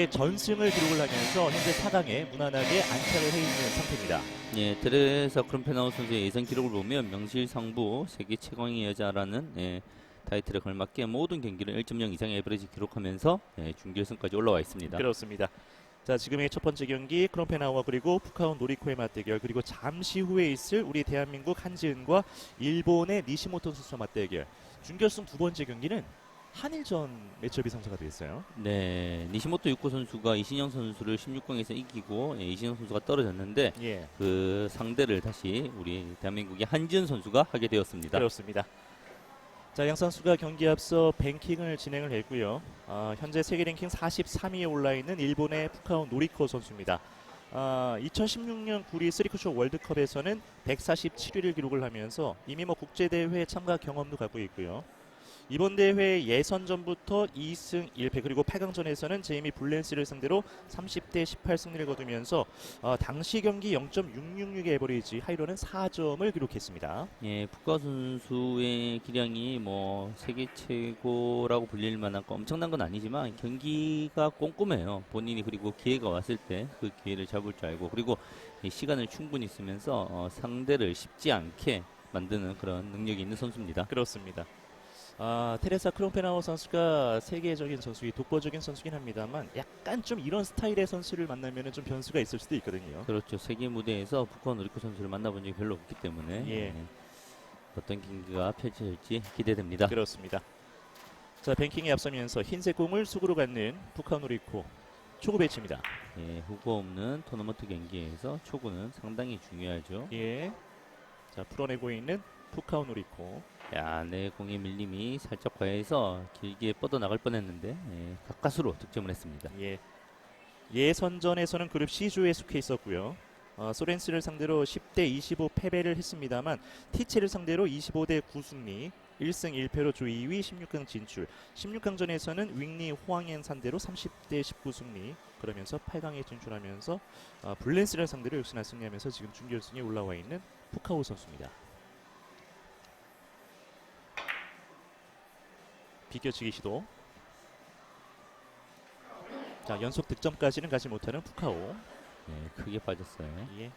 전승을 기록을 하면서 현재 4강에 무난하게 안착을 해 있는 상태입니다. 예, 테레사 크롬페나우 선수의 예선 기록을 보면 명실상부 세계 최강의 여자라는 타이틀에 걸맞게 모든 경기를 1.0 이상의 에버리지 기록하면서 준결승까지 올라와 있습니다. 그렇습니다. 자, 지금의 첫 번째 경기 크롬페나우와 그리고 푸카오 노리코의 맞대결, 그리고 잠시 후에 있을 우리 대한민국 한지은과 일본의 니시모토 선수와 맞대결. 준결승 두 번째 경기는 한일전 매치업이 성사가 됐어요. 네, 니시모토 유코 선수가 이신영 선수를 16강에서 이기고 이신영 선수가 떨어졌는데 예, 그 상대를 다시 우리 대한민국의 한지은 선수가 하게 되었습니다. 그렇습니다. 자, 양 선수가 경기 앞서 뱅킹을 진행을 했고요. 현재 세계 랭킹 43위에 올라 있는 일본의 푸카오 노리코 선수입니다. 2016년 구리 쓰리쿠쇼 월드컵에서는 147위를 기록을 하면서 이미 국제 대회 참가 경험도 갖고 있고요. 이번 대회 예선전부터 2승 1패, 그리고 8강전에서는 제이미 블랜스를 상대로 30대 18승리를 거두면서 당시 경기 0.666의 에버리지, 하이로는 4점을 기록했습니다. 예, 푸카 선수의 기량이 뭐 세계 최고라고 불릴 만한 거 엄청난 건 아니지만 경기가 꼼꼼해요. 본인이 그리고 기회가 왔을 때 그 기회를 잡을 줄 알고, 그리고 이 시간을 충분히 쓰면서 상대를 쉽지 않게 만드는 그런 능력이 있는 선수입니다. 그렇습니다. 테레사 크롬페나우 선수가 세계적인 선수, 독보적인 선수긴 합니다만 약간 좀 이런 스타일의 선수를 만나면 좀 변수가 있을 수도 있거든요. 그렇죠. 세계 무대에서 푸카 노리코 선수를 만나본 적이 별로 없기 때문에 예. 어떤 경기가 펼쳐질지 기대됩니다. 그렇습니다. 자, 뱅킹에 앞서면서 흰색 공을 수구로 갖는 푸카노리코 초구 배치입니다. 예, 후보 없는 토너먼트 경기에서 초구는 상당히 중요하죠. 예. 자, 풀어내고 있는 푸카노리코. 야, 내 공의 밀림이 살짝 과해서 길게 뻗어 나갈 뻔했는데 가까스로 득점을 했습니다. 예. 예선전에서는 그룹 C조에 속해 있었고요. 소렌스를 상대로 10대 25 패배를 했습니다만 티체를 상대로 25대 9 승리, 1승 1패로 조 2위 16강 진출. 16강전에서는 윙리 호황엔 상대로 30대 19 승리, 그러면서 8강에 진출하면서 블렌스를 상대로 역시나 승리하면서 지금 준결승에 올라와 있는 푸카오 선수입니다. 비껴치기 시도. 자, 연속 득점까지는 가지 못하는 푸카오. 크게 빠졌어요. 예.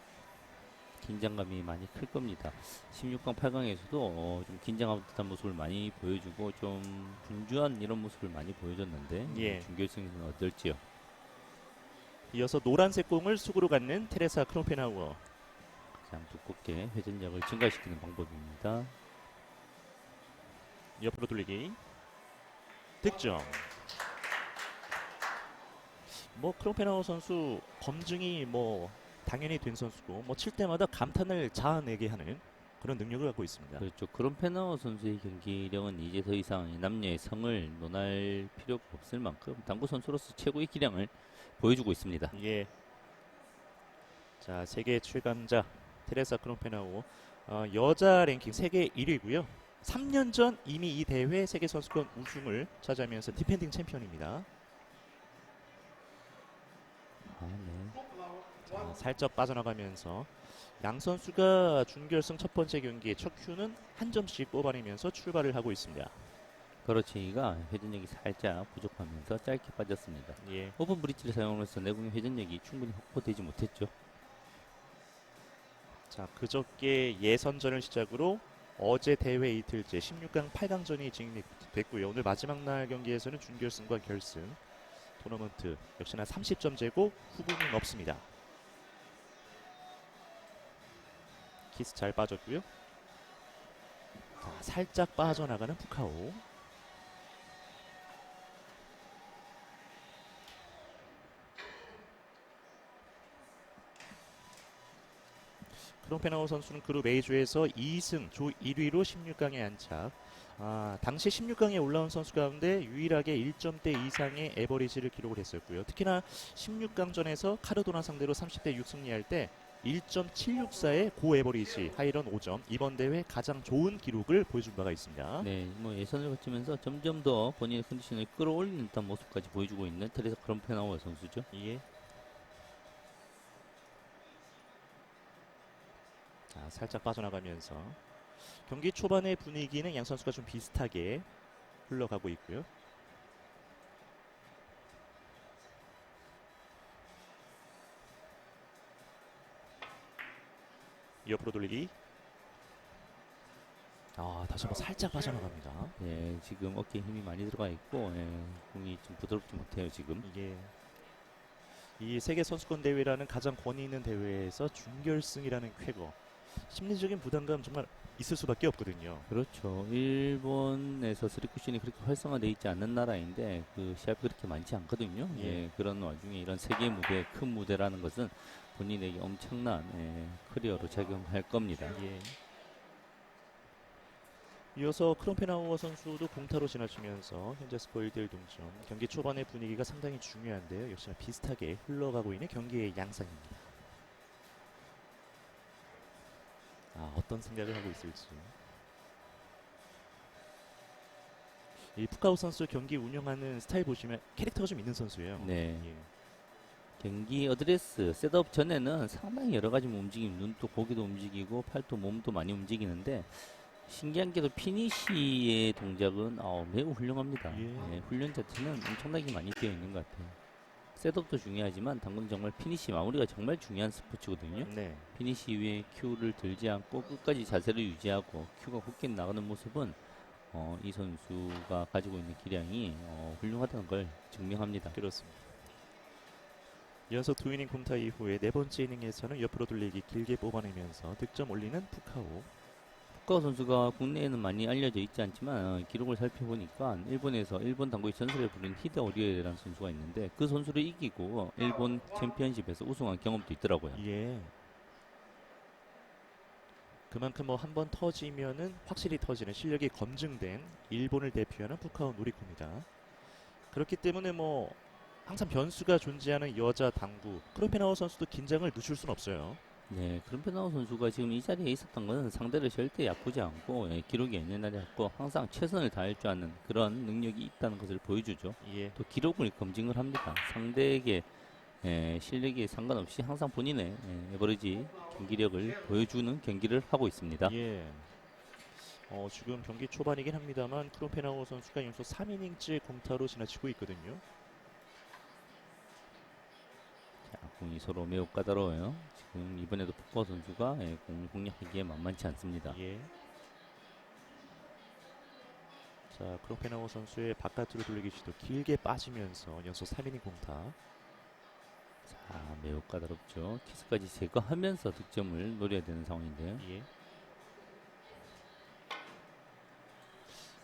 긴장감이 많이 클 겁니다. 16강, 8강에서도 좀 긴장한 듯한 모습을 많이 보여주고 좀 분주한 이런 모습을 많이 보여줬는데 예. 준결승에서는 어떨지요. 이어서 노란색 공을 수구로 갖는 테레사 크롬페나우어. 가장 두껍게 회전력을 증가시키는 방법입니다. 옆으로 돌리기. 득점. 크롬페나우 선수 검증이 당연히 된 선수고 칠 때마다 감탄을 자아내게 하는 그런 능력을 갖고 있습니다. 그렇죠. 크롬페나우 선수의 경기력은 이제 더 이상 남녀의 성을 논할 필요가 없을 만큼 당구 선수로서 최고의 기량을 보여주고 있습니다. 예. 자, 세계 최강자 테레사 크롬페나우, 여자 랭킹 세계 1위고요. 3년 전 이미 이 대회 세계 선수권 우승을 차지하면서 디펜딩 챔피언입니다. 네. 자, 살짝 빠져나가면서 양 선수가 준결승 첫 번째 경기 첫 큐는 한 점씩 뽑아내면서 출발을 하고 있습니다. 그렇지가 회전력이 살짝 부족하면서 짧게 빠졌습니다. 예. 오픈 브릿지를 사용해서 내공의 회전력이 충분히 확보되지 못했죠. 자, 그저께 예선전을 시작으로 어제 대회 이틀째 16강 8강전이 진행됐고요. 오늘 마지막 날 경기에서는 준결승과 결승 토너먼트 역시나 30점 제고 후보는 없습니다. 키스 잘 빠졌고요. 자, 살짝 빠져나가는 푸카오. 크롬페나우 선수는 그룹 A조에서 2승 조 1위로 16강에 안착. 당시 16강에 올라온 선수 가운데 유일하게 1점대 이상의 에버리지를 기록을 했었고요. 특히나 16강전에서 카르도나 상대로 30대 6 승리할 때 1.764의 고 에버리지, 하이런 5점, 이번 대회 가장 좋은 기록을 보여준 바가 있습니다. 네, 예선을 거치면서 점점 더 본인의 컨디션을 끌어올리는 듯한 모습까지 보여주고 있는 테레사 크롬페나우 선수죠. 예. 자, 살짝 빠져나가면서 경기 초반의 분위기는 양 선수가 좀 비슷하게 흘러가고 있고요. 옆으로 돌리기. 다시 한번 살짝 빠져나갑니다. 예, 지금 어깨에 힘이 많이 들어가 있고 예, 공이 좀 부드럽지 못해요 지금. 이게 이 세계 선수권 대회라는 가장 권위 있는 대회에서 준결승이라는 쾌거, 심리적인 부담감 정말 있을 수밖에 없거든요. 그렇죠. 일본에서 스리쿠션이 그렇게 활성화되어 있지 않는 나라인데 그 시합이 그렇게 많지 않거든요. 예. 예, 그런 와중에 이런 세계 무대, 큰 무대라는 것은 본인에게 엄청난 커리어로 작용할 겁니다. 예. 이어서 크롬펜하우어 선수도 공타로 지나치면서 현재 스코어 1대1 동점. 경기 초반의 분위기가 상당히 중요한데요. 역시나 비슷하게 흘러가고 있는 경기의 양상입니다. 어떤 생각을 하고 있을지. 이 푸카오 선수 경기 운영하는 스타일 보시면 캐릭터가 좀 있는 선수예요. 네. 예. 경기 어드레스 셋업 전에는 상당히 여러 가지 움직임, 눈도 고기도 움직이고 팔도 몸도 많이 움직이는데 신기한 게도 피니시의 동작은 매우 훌륭합니다. 예. 예, 훈련 자체는 엄청나게 많이 되어 있는 것 같아요. 셋업도 중요하지만 당근 정말 피니시 마무리가 정말 중요한 스포츠거든요. 네. 피니시 이후에 큐를 들지 않고 끝까지 자세를 유지하고 큐가 굳게 나가는 모습은 이 선수가 가지고 있는 기량이 훌륭하다는 걸 증명합니다. 그렇습니다. 연속 2이닝 공타 이후에 네 번째 이닝에서는 옆으로 돌리기 길게 뽑아내면서 득점 올리는 푸카오. 푸카오 선수가 국내에는 많이 알려져 있지 않지만 기록을 살펴보니까 일본에서 일본 당구의 전설에 부른 히데 오리에라는 선수가 있는데 그 선수를 이기고 일본 챔피언십에서 우승한 경험도 있더라고요. 예. 그만큼 뭐 한 번 터지면은 확실히 터지는 실력이 검증된 일본을 대표하는 푸카오 노리코입니다. 그렇기 때문에 뭐 항상 변수가 존재하는 여자 당구 크롬펜하우 선수도 긴장을 늦출 수는 없어요. 네, 크롬펜하우 선수가 지금 이 자리에 있었던 것은 상대를 절대 약보지 않고 기록이 옛날에 항상 최선을 다할 줄 아는 그런 능력이 있다는 것을 보여주죠. 예. 또 기록을 검증을 합니다. 상대에게 실력에 상관없이 항상 본인의 에버리지 경기력을 보여주는 경기를 하고 있습니다. 예. 지금 경기 초반이긴 합니다만 크롬펜하우 선수가 연속 3이닝째 공타로 지나치고 있거든요. 자, 공이 서로 매우 까다로워요. 지금 이번에도 푸커 선수가 공을 공략하기에 만만치 않습니다. 예. 자, 크롬펜하우 선수의 바깥으로 돌리기 시도 길게 빠지면서 연속 3이닝 공타. 자, 매우 까다롭죠. 키스까지 제거하면서 득점을 노려야 되는 상황인데요. 예.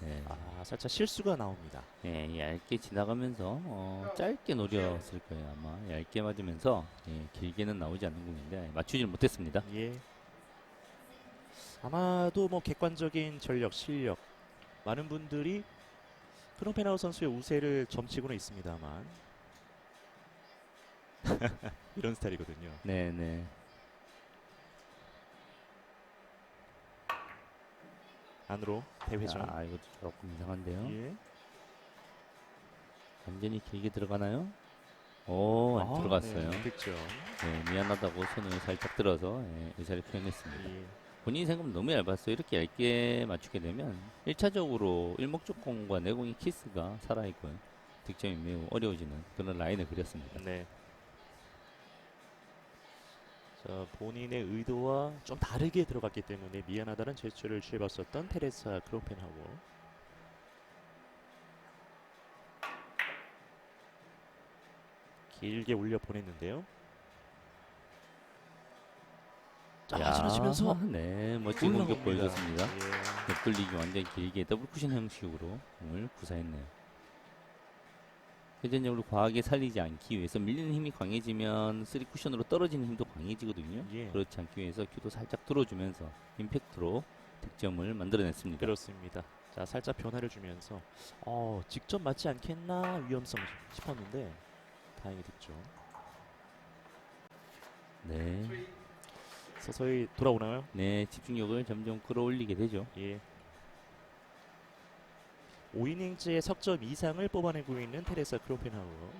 네. 살짝 실수가 나옵니다. 얇게 지나가면서 짧게 노렸을 거예요. 아마 얇게 맞으면서 길게는 나오지 않는 공인데 맞추질 못했습니다. 예. 아마도 뭐 객관적인 전력, 실력 많은 분들이 크롬펜하우 선수의 우세를 점치고는 있습니다만 이런 스타일이거든요. 네네. 안으로 대회전. 자, 이것도 조금 이상한데요. 예. 완전히 길게 들어가나요? 오, 안 들어갔어요. 네, 득점. 미안하다고 손을 살짝 들어서 의사를 표현했습니다. 예. 본인이 생각보다 너무 얇았어요. 이렇게 얇게 맞추게 되면 1차적으로 일목적공과 내공의 키스가 살아있고요. 득점이 매우 어려워지는 그런 라인을 그렸습니다. 네. 자, 본인의 의도와 좀 다르게 들어갔기 때문에 미안하다는 제스처를 취해봤었던 테레사 크롬펜하워. 길게 올려 보냈는데요. 자, 지나치면서 네, 멋진 공격 올라옵니다. 보여줬습니다. 예. 옆돌리기 완전 길게 더블 쿠션 형식으로 공을 구사했네요. 회전력을 과하게 살리지 않기 위해서 밀리는 힘이 강해지면 3쿠션으로 떨어지는 힘도 강해지거든요. 예. 그렇지 않기 위해서 큐도 살짝 뚫어주면서 임팩트로 득점을 만들어냈습니다. 그렇습니다. 자, 살짝 변화를 주면서 직접 맞지 않겠나 위험성 싶었는데 다행히 득점. 네, 서서히 돌아오나요? 네, 집중력을 점점 끌어올리게 되죠. 예. 5이닝째 석점 이상을 뽑아내고 있는 테레사 크롬펜하우어.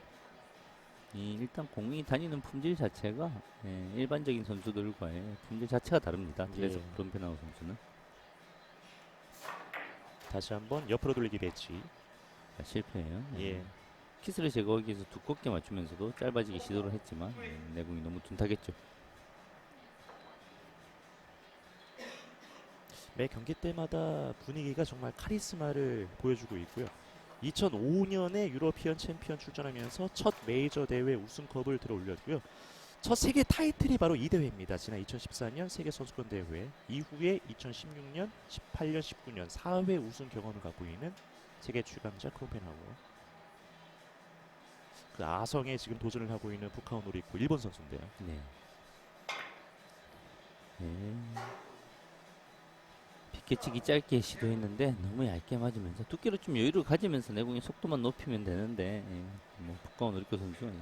일단 공이 다니는 품질 자체가 일반적인 선수들과의 품질 자체가 다릅니다. 그래서 예. 브롬펜하우 선수는 다시 한번 옆으로 돌리기 배치. 자, 실패해요. 예. 키스를 제거하기 위해서 두껍게 맞추면서도 짧아지기 시도를 했지만 내공이 너무 둔탁했죠. 매 경기 때마다 분위기가 정말 카리스마를 보여주고 있고요. 2005년에 유러피언 챔피언 출전하면서 첫 메이저 대회 우승컵을 들어올렸고요. 첫 세계 타이틀이 바로 이 대회입니다. 지난 2014년 세계 선수권 대회 이후에 2016년, 18년, 19년 4회 우승 경험을 갖고 있는 세계 최강자 크롬펜하우. 그 아성에 지금 도전을 하고 있는 푸카오 노리코 일본 선수인데요. 네. 네. 비껴치기 짧게 시도했는데 너무 얇게 맞으면서 두께로 좀 여유를 가지면서 내공의 속도만 높이면 되는데 뭐 푸카오 노리코 선수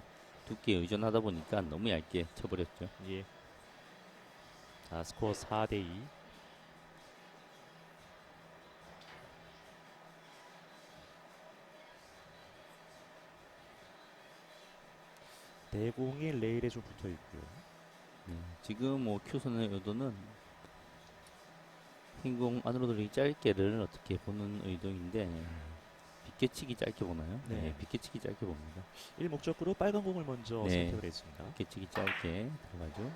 두께에 의존하다 보니까 너무 얇게 쳐버렸죠. 예. 자, 스코어 4대2. 내공이 레일에 좀 붙어 있고요. 네. 지금 뭐 큐선의 의도는 흰공 안으로 들이기 짧게를 어떻게 보는 의도인데 비껴치기 짧게 보나요? 네. 네, 비껴치기 짧게 봅니다. 일목적으로 빨간 공을 먼저 네. 선택을 했습니다. 비껴치기 짧게 들어가죠.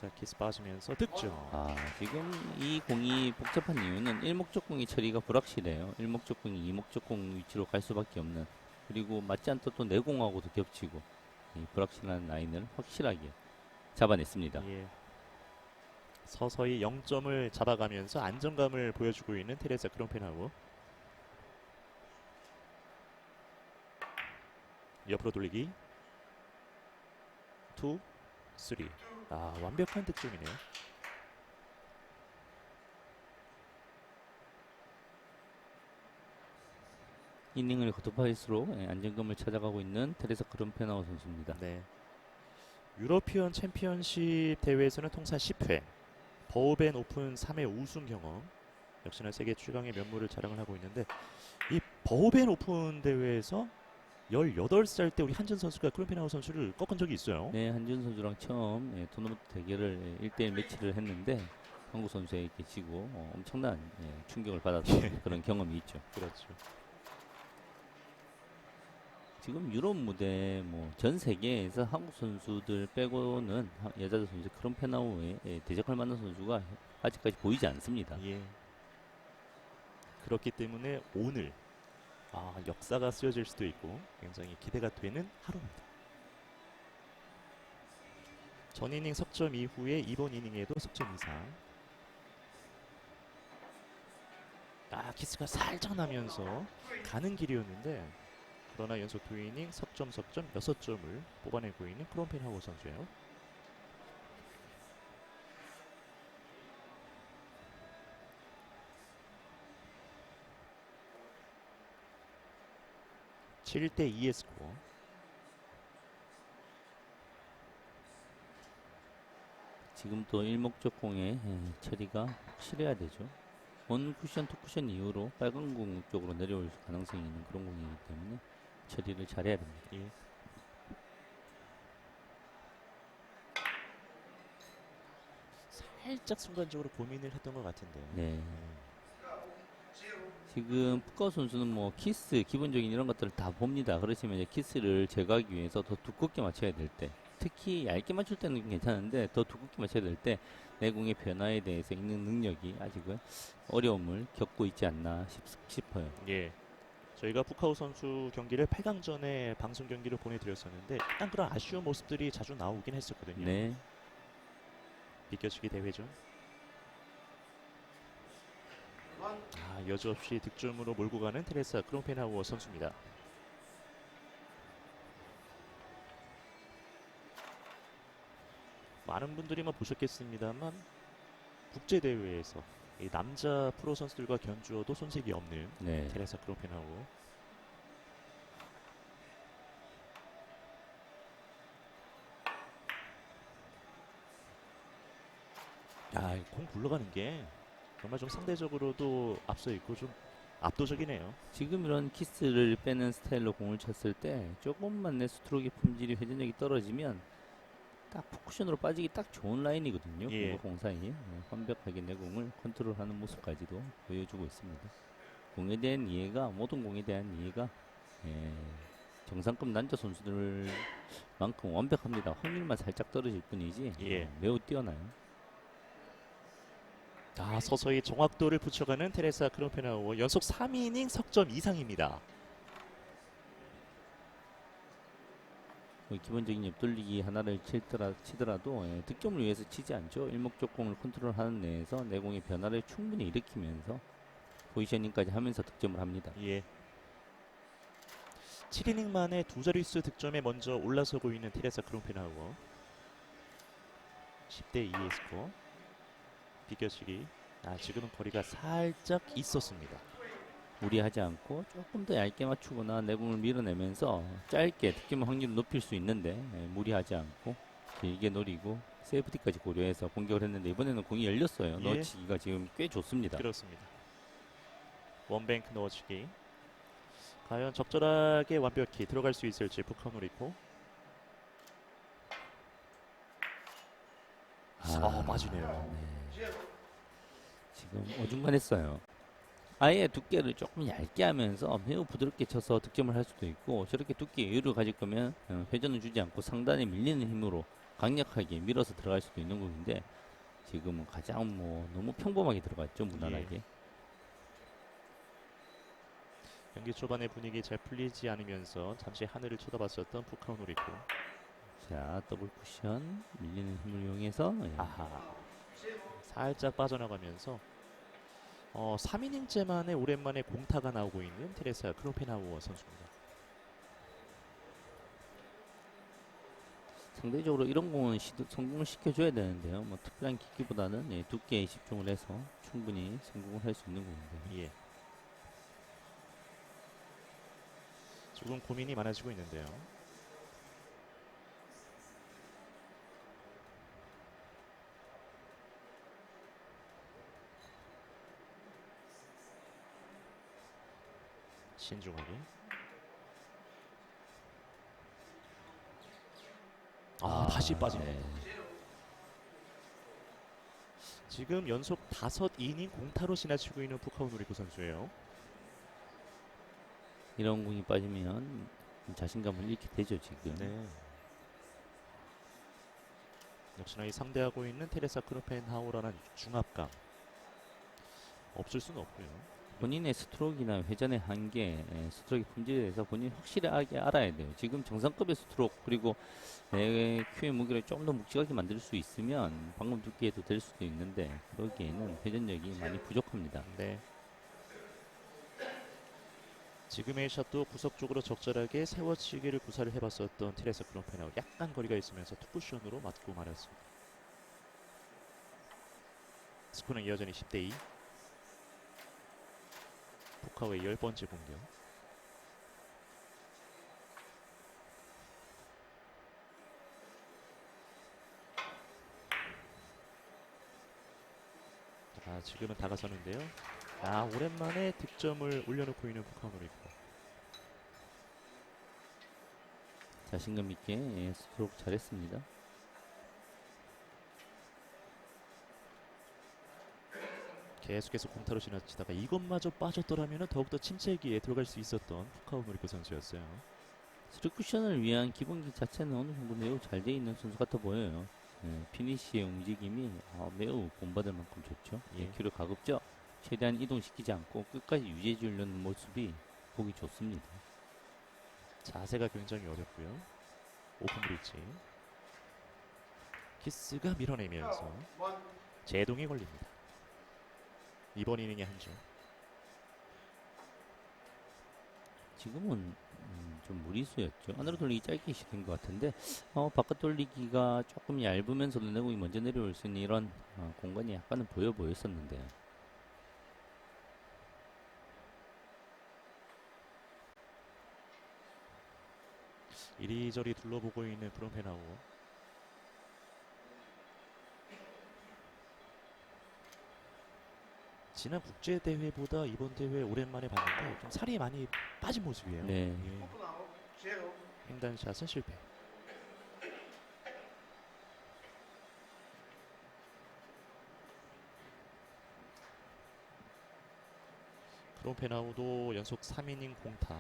자, 키스 빠지면서 득점. 아, 지금 이 공이 복잡한 이유는 일목적 공의 처리가 불확실해요. 일목적 공이 이목적 공 위치로 갈 수밖에 없는, 그리고 맞지 않던 또 내공하고도 겹치고 이 불확실한 라인을 확실하게 잡아냈습니다. 예. 서서히 0점을 잡아가면서 안정감을 보여주고 있는 테레사 크롬펜하우. 옆으로 돌리기. 2, 3. 아, 완벽한 득점이네요. 이닝을 거듭할수록 안정감을 찾아가고 있는 테레사 크롬펜하우 선수입니다. 네. 유러피언 챔피언십 대회에서는 통산 10회, 버벤 오픈 3회 우승 경험, 역시나 세계 최강의 면모를 자랑을 하고 있는데, 이 버벤 오픈 대회에서 18살 때 우리 한준 선수가 크롬펜하우 선수를 꺾은 적이 있어요. 네, 한준 선수랑 처음 토너먼트 대결을 1대1 매치를 했는데 한국 선수에게 지고 엄청난 충격을 받았던 그런 경험이 있죠. 그렇죠. 지금 유럽 무대 뭐 전 세계에서 한국 선수들 빼고는 여자 선수 크롬펜하우에 대적할 만한 선수가 아직까지 보이지 않습니다. 예. 그렇기 때문에 오늘 역사가 쓰여질 수도 있고 굉장히 기대가 되는 하루입니다. 전 이닝 석점 이후에 이번 이닝에도 석점 이상. 키스가 살짝 나면서 가는 길이었는데, 그러나 연속 두 이닝 석점 6점을 뽑아내고 있는 크롬펜하우 선수예요. (7대2의) 스코어. 지금 또 일목적 공의 처리가 확실해야 되죠. 원 쿠션, 투 쿠션 이후로 빨간 공 쪽으로 내려올 가능성이 있는 그런 공이기 때문에 처리를 잘해야 됩니다. 예. 살짝 순간적으로 고민을 했던 것 같은데. 네. 지금 푸카오 선수는 뭐 키스 기본적인 이런 것들을 다 봅니다. 그렇지만 이제 키스를 제거하기 위해서 더 두껍게 맞춰야 될 때, 특히 얇게 맞출 때는 괜찮은데 더 두껍게 맞춰야 될 때 내공의 변화에 대해서 읽는 능력이 아직은 어려움을 겪고 있지 않나 싶어요. 예. 저희가 푸카오 선수 경기를 8강전에 방송 경기를 보내드렸었는데 약간 그런 아쉬운 모습들이 자주 나오긴 했었거든요. 네. 비껴치기 대회죠. 여지없이 득점으로 몰고 가는 테레사 크롬펜하우 선수입니다. 많은 분들이 보셨겠습니다만 국제 대회에서 이 남자 프로 선수들과 견주어도 손색이 없는 네. 테레사 크롬펜하우. 공 굴러가는 게 정말 좀 상대적으로도 앞서 있고 좀 압도적이네요. 지금 이런 키스를 빼는 스타일로 공을 쳤을 때 조금만 내 스트로크의 품질이 회전력이 떨어지면 딱 포쿠션으로 빠지기 딱 좋은 라인이거든요. 예. 공과 공 사이에 완벽하게 내공을 컨트롤하는 모습까지도 보여주고 있습니다. 공에 대한 이해가, 모든 공에 대한 이해가 정상급 남자 선수들만큼 완벽합니다. 확률만 살짝 떨어질 뿐이지 예. 매우 뛰어나요. 서서히 정확도를 붙여가는 테레사 크롬펜하우어 연속 3이닝 석점 이상입니다. 기본적인 옆돌리기 하나를 치더라도 득점을 위해서 치지 않죠. 일목적공을 컨트롤하는 내에서 내공의 변화를 충분히 일으키면서 포지셔닝까지 하면서 득점을 합니다. 예. 7이닝 만에 두 자릿수 득점에 먼저 올라서고 있는 테레사 크롬펜하우어. 10대 2의 스코어. 비껴치기. 지금은 거리가 살짝 있었습니다. 무리하지 않고 조금 더 얇게 맞추거나 내공을 밀어내면서 짧게 득점 확률을 높일 수 있는데 무리하지 않고 길게 노리고 세이프티까지 고려해서 공격을 했는데 이번에는 공이 열렸어요. 예. 넣어치기가 지금 꽤 좋습니다. 그렇습니다. 원뱅크 넣어치기. 과연 적절하게 완벽히 들어갈 수 있을지 푸카노리코. 맞으네요. 네. 지금 어중간했어요. 아예 두께를 조금 얇게 하면서 매우 부드럽게 쳐서 득점을 할 수도 있고 저렇게 두께 여유를 가질 거면 회전을 주지 않고 상단에 밀리는 힘으로 강력하게 밀어서 들어갈 수도 있는 공인데 지금은 가장 너무 평범하게 들어갔죠. 무난하게. 예. 경기 초반의 분위기 잘 풀리지 않으면서 잠시 하늘을 쳐다봤었던 푸카노리코. 자, 더블 쿠션 밀리는 힘을 이용해서 살짝 빠져나가면서 3이닝째 오랜만에 공타가 나오고 있는 테레사 크롬펜하우어 선수입니다. 상대적으로 이런 공은 성공을 시켜줘야 되는데요. 특별한 기기보다는 두께에 집중을 해서 충분히 성공을 할 수 있는 공인데. 예. 조금 고민이 많아지고 있는데요. 신중하게. 다시 빠지네. 네. 지금 연속 5이닝 공타로 지나치고 있는 푸카노리코 선수예요. 이런 공이 빠지면 자신감을 잃게 되죠 지금. 네. 역시나 이 상대하고 있는 테레사 크롬펜하우어라는 중압감 없을 수는 없고요. 본인의 스트로크나 회전의 한계, 스트로크 품질에 대해서 본인이 확실하게 알아야 돼요. 지금 정상급의 스트로크 그리고 큐의 무게를 좀 더 묵직하게 만들 수 있으면 방금 두께도 될 수도 있는데 그러기에는 회전력이 많이 부족합니다. 네. 지금의 샷도 구석 쪽으로 적절하게 세워치기를 구사를 해봤었던 테레사 크롬펜하우어. 약간 거리가 있으면서 투쿠션으로 맞고 말았습니다. 스코어는 여전히 10대2. 푸카오의 10번째 공격. 지금은 다가서는데요. 오랜만에 득점을 올려놓고 있는 푸카오노리코. 자신감 있게 스트로크 잘했습니다. 계속해서 공타로 지나치다가 이것마저 빠졌더라면 더욱더 침체기에 들어갈 수 있었던 푸카오노리코 선수였어요. 스트로크 쿠션을 위한 기본기 자체는 어느 정도 매우 잘 돼 있는 선수 같아 보여요. 피니시의 움직임이 매우 본받을 만큼 좋죠. 예. 큐를 가급적 최대한 이동시키지 않고 끝까지 유지해 주려는 모습이 보기 좋습니다. 자세가 굉장히 어렵고요. 오픈 브릿지. 키스가 밀어내면서 제동이 걸립니다. 이번 이닝의 한 점. 지금은 좀 무리수였죠. 안으로 돌리기 짧게 시킨 것 같은데 바깥 돌리기가 조금 얇으면서도 내공이 먼저 내려올 수 있는 이런 공간이 약간은 보였었는데요. 이리저리 둘러보고 있는 크롬펜하우어. 지난 국제대회보다 이번 대회 오랜만에 봤는데 좀 살이 많이 빠진 모습이에요. 네. 예. 횡단샷은 실패. 크롬펜하우도 연속 3이닝 공타.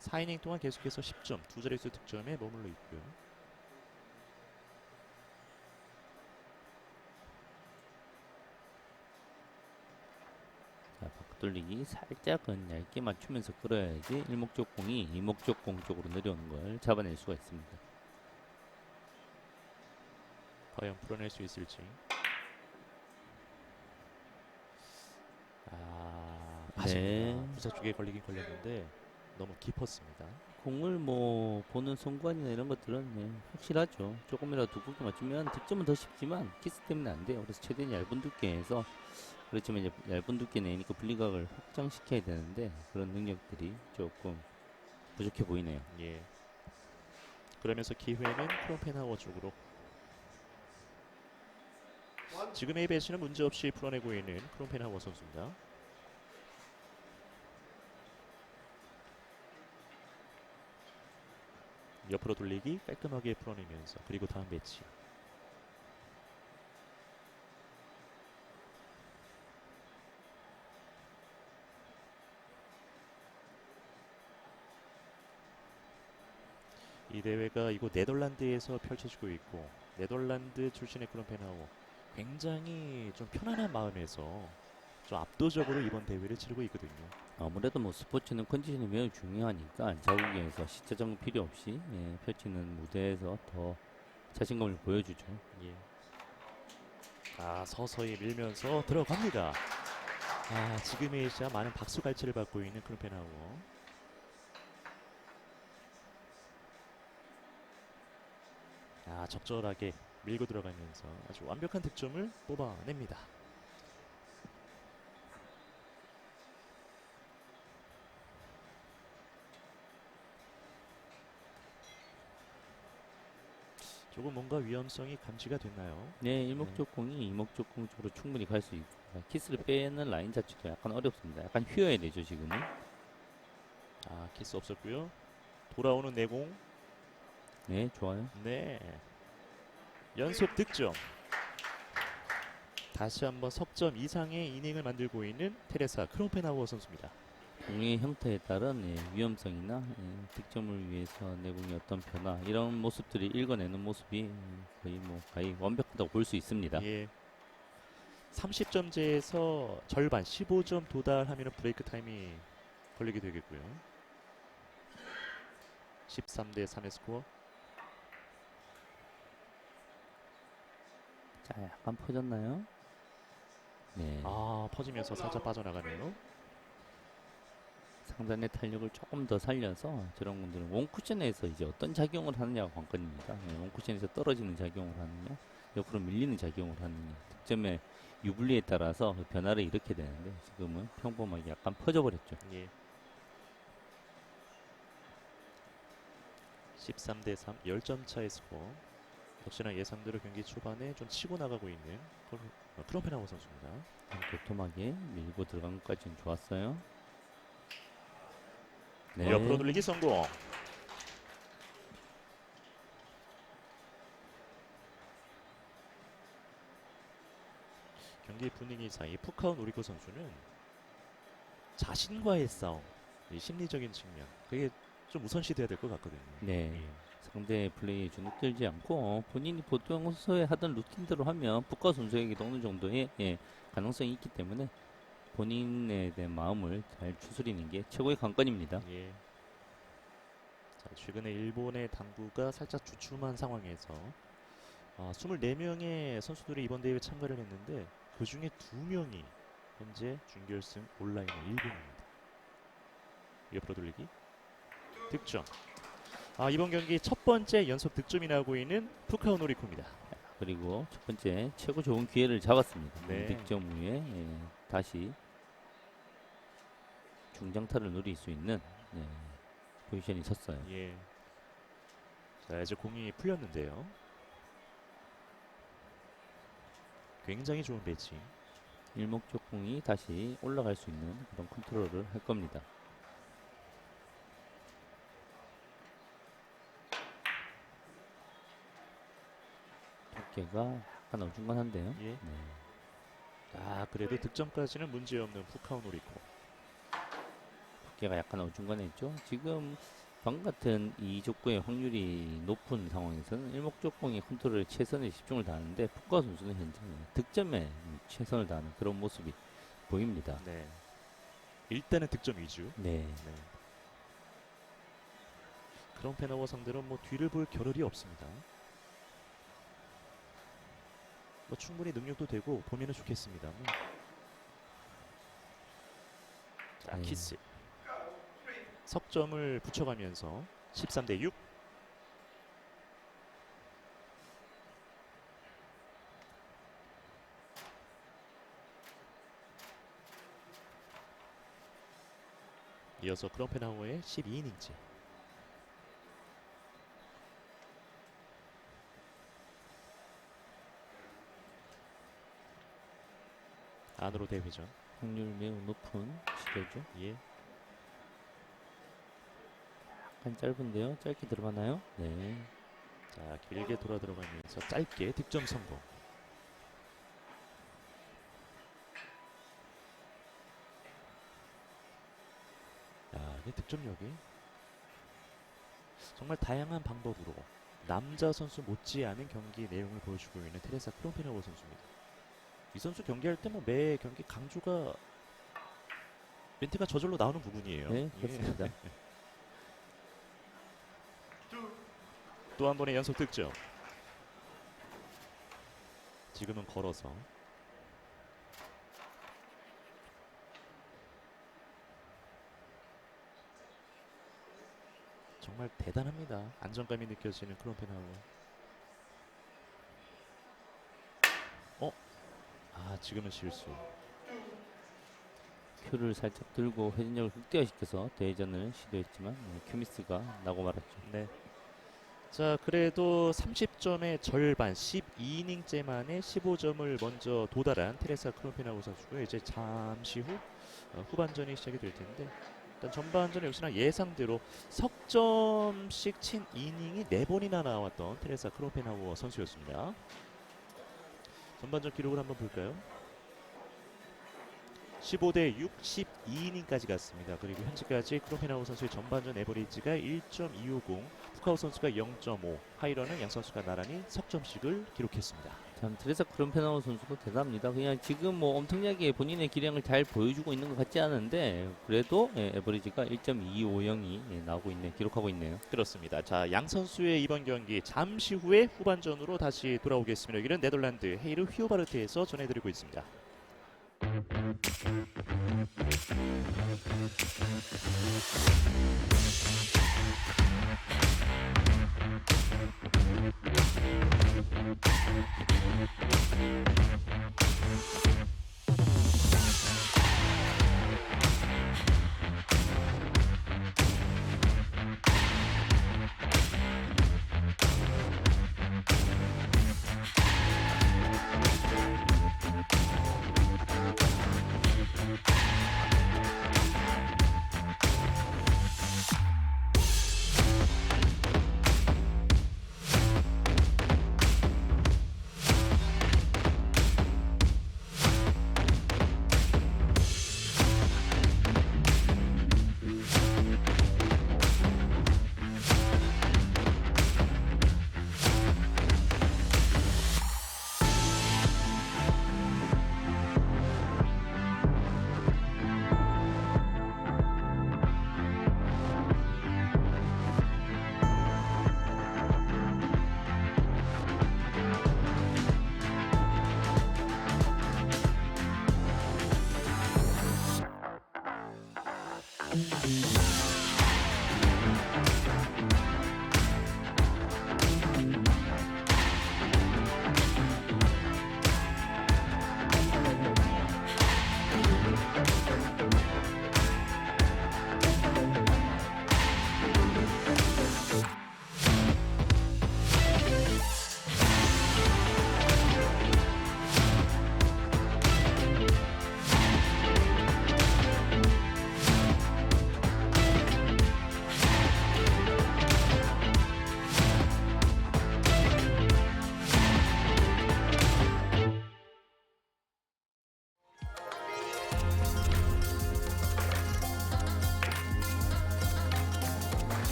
4이닝 동안 계속해서 10점, 두 자릿수 득점에 머물러 있고요. 앞돌리기 살짝은 얇게 맞추면서 끌어야지 일목적공이 이목적공 쪽으로 내려오는 걸 잡아낼 수가 있습니다. 과연 풀어낼 수 있을지. 네. 맞습니다. 부사 쪽에 걸리긴 걸렸는데 너무 깊었습니다. 공을 뭐 보는 성관이나 이런 것들은 확실하죠. 조금이라도 두껍게 맞추면 득점은 더 쉽지만 키스 때문에 안 돼요. 그래서 최대한 얇은 두께에서, 그렇지만 이제 얇은 두께 내니까 분리각을 확장시켜야 되는데 그런 능력들이 조금 부족해 보이네요. 예. 그러면서 기회는 크롬펜하워 쪽으로. 지금의 배치는 문제없이 풀어내고 있는 크롬펜하워 선수입니다. 옆으로 돌리기 깔끔하게 풀어내면서 그리고 다음 배치. 이 대회가 이곳 네덜란드에서 펼쳐지고 있고 네덜란드 출신의 크롬펜하워 굉장히 좀 편안한 마음에서 좀 압도적으로 이번 대회를 치르고 있거든요. 아무래도 뭐 스포츠는 컨디션이 매우 중요하니까 자국에서 시차적응 필요 없이 펼치는 무대에서 더 자신감을 보여주죠. 예. 서서히 밀면서 들어갑니다. 지금의 시야 많은 박수갈채를 받고 있는 크롬펜하워. 적절하게 밀고 들어가면서 아주 완벽한 득점을 뽑아냅니다. 조금 뭔가 위험성이 감지가 됐나요? 네, 일목적공이 이목적공 쪽으로 충분히 갈 수 있고 키스를 빼는 라인 자체도 약간 어렵습니다. 약간 휘어야 되죠 지금은. 키스 없었고요. 돌아오는 내공. 네, 좋아요. 네. 연속 득점. 다시 한번 석점 이상의 이닝을 만들고 있는 테레사 크롬펜하워 선수입니다. 공의 형태에 따른 위험성이나 득점을 위해서 내공의 어떤 변화, 이런 모습들이 읽어내는 모습이 거의 완벽하다고 볼 수 있습니다. 예. 30점제에서 절반 15점 도달하면 브레이크 타임이 걸리게 되겠고요. 13대 3의 스코어. 자, 약간 퍼졌나요? 네. 퍼지면서 살짝 빠져나가네요. 상단의 탄력을 조금 더 살려서 저런 분들은 원쿠션에서 이제 어떤 작용을 하느냐가 관건입니다. 원쿠션에서 떨어지는 작용을 하느냐, 옆으로 밀리는 작용을 하느냐, 득점의 유불리에 따라서 그 변화를 일으켜야 되는데 지금은 평범하게 약간 퍼져버렸죠. 예. 13대 3, 10점 차의 스코어. 역시나 예상대로 경기 초반에 좀 치고 나가고 있는 크롬펜하워 선수입니다. 도톰하게 밀고 들어간 것까지는 좋았어요. 네. 옆으로 돌리기 성공. 경기 분위기 사이 푸카오 노리코 선수는 자신과의 싸움, 이 심리적인 측면, 그게 좀 우선시돼야 될 것 같거든요. 네. 예. 상대 플레이에 주눅들지 않고 본인이 보통서에 하던 루틴대로 하면 북과 선수에게도 어느 정도의 가능성이 있기 때문에 본인에 대한 마음을 잘 추스리는 게 최고의 관건입니다. 예. 최근에 일본의 당구가 살짝 주춤한 상황에서 24명의 선수들이 이번 대회에 참가를 했는데 그 중에 2명이 현재 준결승 온라인의 일본입니다. 옆으로 돌리기 득점. 이번 경기 첫 번째 연속 득점이 나오고 있는 푸카오 노리코입니다. 그리고 첫 번째 최고 좋은 기회를 잡았습니다. 네. 득점 후에 다시 중장타를 노릴 수 있는 포지션이 섰어요. 예. 이제 공이 풀렸는데요. 굉장히 좋은 배치. 일목적공이 다시 올라갈 수 있는 그런 컨트롤을 할 겁니다. 두께가 약간 어중간한데요. 예. 네. 그래도 득점까지는 문제없는 푸카오 노리코. 두께가 약간 어중간했죠. 지금 방금 같은 이 족구의 확률이 높은 상황에서는 일목적공의 컨트롤에 최선의 집중을 다하는데 푸카 선수는 현재 득점에 최선을 다하는 그런 모습이 보입니다. 네. 일단은 득점 위주. 네. 네. 크롬페너워 상대로 뭐 뒤를 볼 겨를이 없습니다. 뭐 충분히 능력도 되고 보면은 좋겠습니다. 자, 네. 키스. 석점을 붙여가면서 13대 6. 이어서 크롬페나우의 12이닝째. 안으로 대회전. 확률 매우 높은 시도죠. 예. 약간 짧은데요. 짧게 들어가나요? 네. 자, 길게 돌아 들어가면서 짧게 득점 성공. 야, 이 득점력이 정말 다양한 방법으로 남자 선수 못지않은 경기 내용을 보여주고 있는 테레사 크롬페나워 선수입니다. 이 선수 경기할 때 뭐 매 경기 강조가 멘트가 저절로 나오는 부분이에요. 네, 예. 그렇습니다. 또 한 번의 연속 득점. 지금은 걸어서. 정말 대단합니다. 안정감이 느껴지는 크롬페나우. 아, 지금은 실수. 큐를 살짝 들고 회전력을 극대화시켜서 대회전을 시도했지만 큐미스가 나고 말았죠. 네. 자, 그래도 30점의 절반 12이닝째 만에 15점을 먼저 도달한 테레사 크롬페나우 선수고요. 이제 잠시 후 후반전이 시작이 될 텐데 일단 전반전 역시나 예상대로 석점씩 친 이닝이 4번이나 나왔던 테레사 크롬페나우 선수였습니다. 전반전 기록을 한번 볼까요? 15대 6, 12이닝까지 갔습니다. 그리고 현재까지 크롬페나우 선수의 전반전 에버리지가 1.250, 푸카우 선수가 0.5, 하이런은 양 선수가 나란히 석점씩을 기록했습니다. 참 트레사 크롬페나우 선수도 대단합니다. 그냥 지금 뭐 엄청나게 본인의 기량을 잘 보여주고 있는 것 같지 않은데 그래도 에버리지가 1.250이 나오고 있네, 기록하고 있네요. 그렇습니다. 자, 양 선수의 이번 경기 잠시 후에 후반전으로 다시 돌아오겠습니다. 여기는 네덜란드 헤이르 휘오바르트에서 전해드리고 있습니다.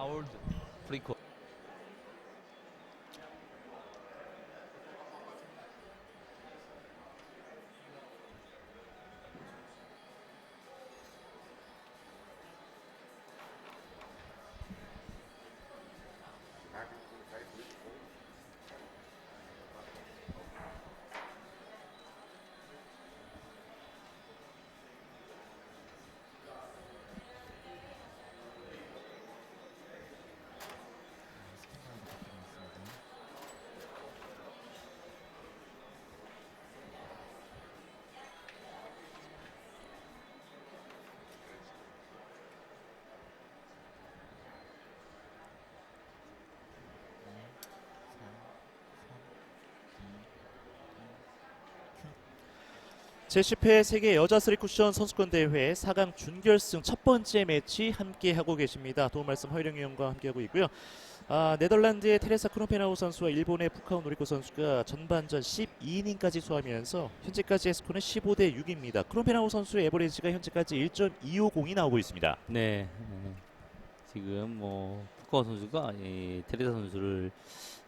하울드 프리코. 제10회 세계 여자 3쿠션 선수권 대회 4강 준결승 첫 번째 매치 함께 하고 계십니다. 도움 말씀 허일영 위원과 함께 하고 있고요. 네덜란드의 테레사 크롬펜하우 선수와 일본의 푸카오 노리코 선수가 전반전 12이닝까지 소화하면서 현재까지의 스코어는 15대 6입니다. 크롬펜하우 선수의 에버리지가 현재까지 1.250이 나오고 있습니다. 네. 지금 뭐 푸카오 선수가 테레사 선수를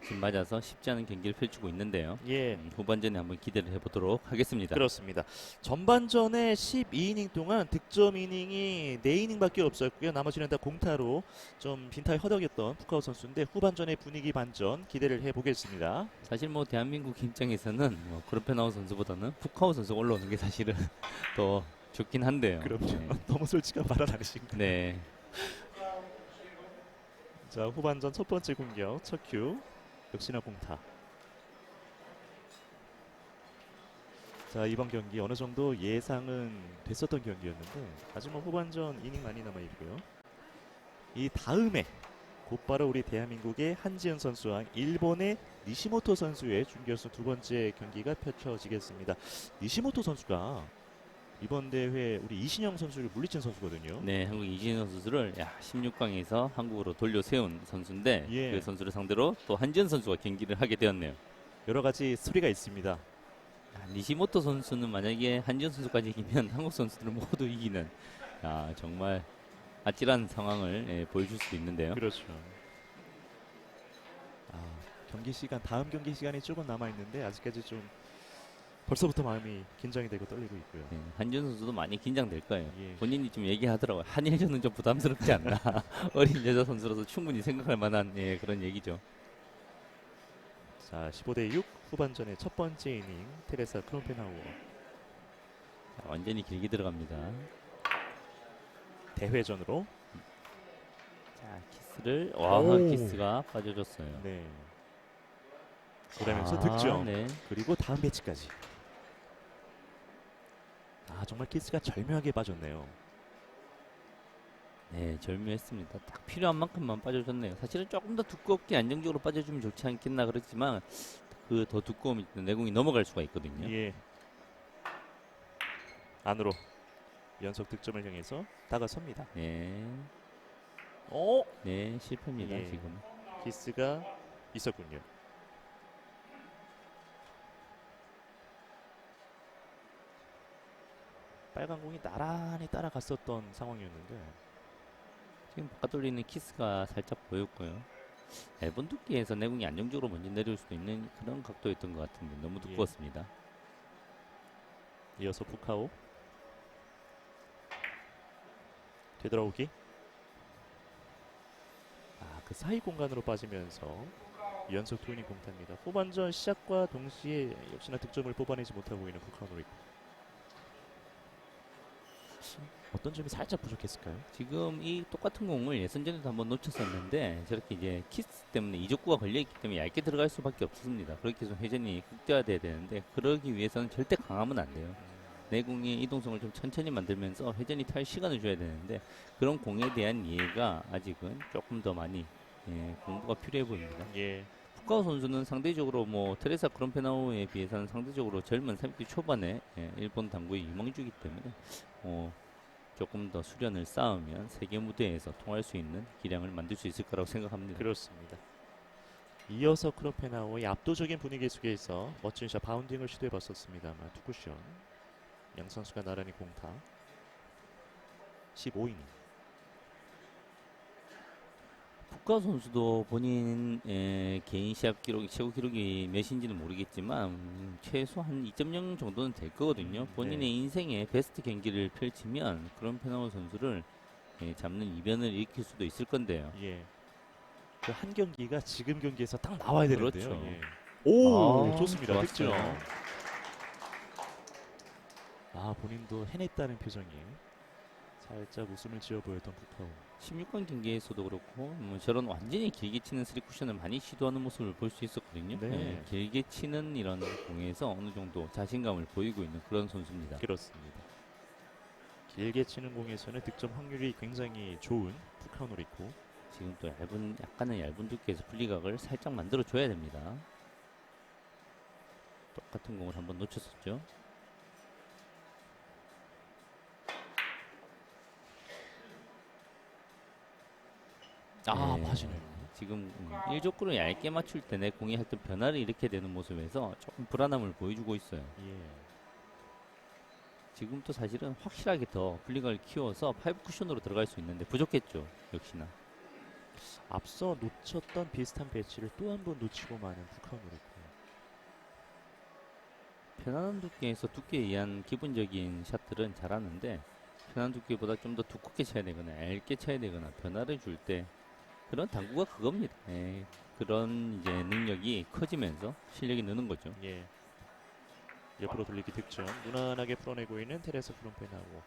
지금 맞아서 쉽지 않은 경기를 펼치고 있는데요. 예, 후반전에 한번 기대를 해보도록 하겠습니다. 그렇습니다. 전반전에 12이닝 동안 득점 이닝이 4이닝밖에 없었고요. 나머지는 다 공타로 좀 빈타에 허덕였던 푸카오 선수인데 후반전의 분위기 반전 기대를 해보겠습니다. 사실 뭐 대한민국 입장에서는 뭐 크롬펜하우 선수보다는 푸카오 선수가 올라오는 게 사실은 더 좋긴 한데요. 그럼요. 네. 너무 솔직한 발언 아니신가요? 네. 자, 후반전 첫 번째 공격 첫 큐 역시나 공타. 자, 이번 경기 어느 정도 예상은 됐었던 경기였는데 아직 뭐 후반전 이닝 많이 남아 있고요. 이 다음에 곧바로 우리 대한민국의 한지은 선수와 일본의 니시모토 선수의 준결승 두 번째 경기가 펼쳐지겠습니다. 니시모토 선수가 이번 대회 우리 이신영 선수를 물리친 선수거든요. 네, 한국 이진호 선수를 16강에서 한국으로 돌려 세운 선수인데 예. 그 선수를 상대로 또 한지은 선수가 경기를 하게 되었네요. 여러 가지 소리가 있습니다. 니시모토 선수는 만약에 한지은 선수까지 이기면 한국 선수들은 모두 이기는 정말 아찔한 상황을 보여줄 수도 있는데요. 그렇죠. 경기 시간 다음 경기 시간이 조금 남아 있는데 아직까지 좀 벌써부터 마음이 긴장이 되고 떨리고 있고요. 네, 한지은 선수도 많이 긴장될 거예요. 예. 본인이 좀 얘기하더라고요. 한일전은 좀 부담스럽지 않나. 어린 여자 선수로서 충분히 생각할 만한 그런 얘기죠. 자, 15대 6 후반전의 첫 번째 이닝 테레사 크롬펜하우어 완전히 길게 들어갑니다. 대회전으로. 자, 키스를 오. 키스가 빠져줬어요. 네. 그러면서 득점. 네. 그리고 다음 배치까지. 정말 키스가 절묘하게 빠졌네요. 네, 절묘했습니다. 딱 필요한 만큼만 빠져줬네요. 사실은 조금 더 두껍게 안정적으로 빠져주면 좋지 않겠나 그렇지만 그 더 두꺼움이 내공이 넘어갈 수가 있거든요. 예. 안으로 연속 득점을 향해서 다가섭니다. 네, 오! 네 실패입니다. 예. 지금. 키스가 있었군요. 빨간 공이 나란히 따라갔었던 상황이었는데 지금 바깥 돌리는 키스가 살짝 보였고요. 얇은 두께에서 내공이 안정적으로 먼저 내려올 수도 있는 그런 각도였던 것 같은데 너무 두꺼웠습니다. 이어서 푸카오 되돌아오기. 그 사이 공간으로 빠지면서 연속 투이닝 공타입니다. 후반전 시작과 동시에 역시나 득점을 뽑아내지 못하고 있는 푸카오 노리코. 어떤 점이 살짝 부족했을까요? 지금 이 똑같은 공을 예선전에도 한번 놓쳤었는데 저렇게 이제 키스 때문에 이적구가 걸려있기 때문에 얇게 들어갈 수밖에 없습니다. 그렇게 해서 회전이 극대화돼야 되는데 그러기 위해서는 절대 강하면 안 돼요. 내공의 이동성을 좀 천천히 만들면서 회전이 탈 시간을 줘야 되는데 그런 공에 대한 이해가 아직은 조금 더 많이 공부가 필요해 보입니다. 예. 푸카오 선수는 상대적으로 뭐 테레사 크롬페나우에 비해서는 상대적으로 젊은 30대 초반에 일본 당구의 유망주이기 때문에 조금 더 수련을 쌓으면 세계 무대에서 통할 수 있는 기량을 만들 수 있을 거라고 생각합니다. 그렇습니다. 이어서 크로페나우의 압도적인 분위기 속에서 멋진 샷 바운딩을 시도해봤었습니다만 투쿠션 양 선수가 나란히 공타 15이닝. 푸카 선수도 본인 개인 시합 기록이 최고 기록이 몇인지는 모르겠지만 최소 한 2.0 정도는 될 거거든요. 본인의 네. 인생의 베스트 경기를 펼치면 그런 페나우 선수를 잡는 이변을 일으킬 수도 있을 건데요. 예. 그 한 경기가 지금 경기에서 딱 나와야 되는데요. 그렇죠. 예. 오, 아, 좋습니다. 득점. 좋았어요. 아, 본인도 해냈다는 표정이 살짝 웃음을 지어 보였던 푸카오. 16강 경기에서도 그렇고 저런 완전히 길게 치는 쓰리 쿠션을 많이 시도하는 모습을 볼 수 있었거든요. 네. 길게 치는 이런 공에서 어느 정도 자신감을 보이고 있는 그런 선수입니다. 그렇습니다. 길게 치는 공에서는 득점 확률이 굉장히 좋은 푸카오 노리코. 지금 또 약간은 얇은 두께에서 분리각을 살짝 만들어 줘야 됩니다. 똑같은 공을 한번 놓쳤었죠. 아, 네. 맞으네요. 지금 1족구를 얇게 맞출 때 내 공이 하여튼 변화를 일으켜야 되는 모습에서 조금 불안함을 보여주고 있어요. 예. 지금 또 사실은 확실하게 더 분리각을 키워서 파이브 쿠션으로 들어갈 수 있는데 부족했죠. 역시나. 앞서 놓쳤던 비슷한 배치를 또 한 번 놓치고 마는 푸카오 노리코. 편안한 두께에서 두께에 의한 기본적인 샷들은 잘하는데 편한 두께보다 좀 더 두껍게 쳐야 되거나 얇게 쳐야 되거나 변화를 줄 때 그런 당구가 그겁니다. 그런 이제 능력이 커지면서 실력이 느는 거죠. 예. 옆으로 돌리기 득점. 무난하게 풀어내고 있는 테레사 프롬페나고.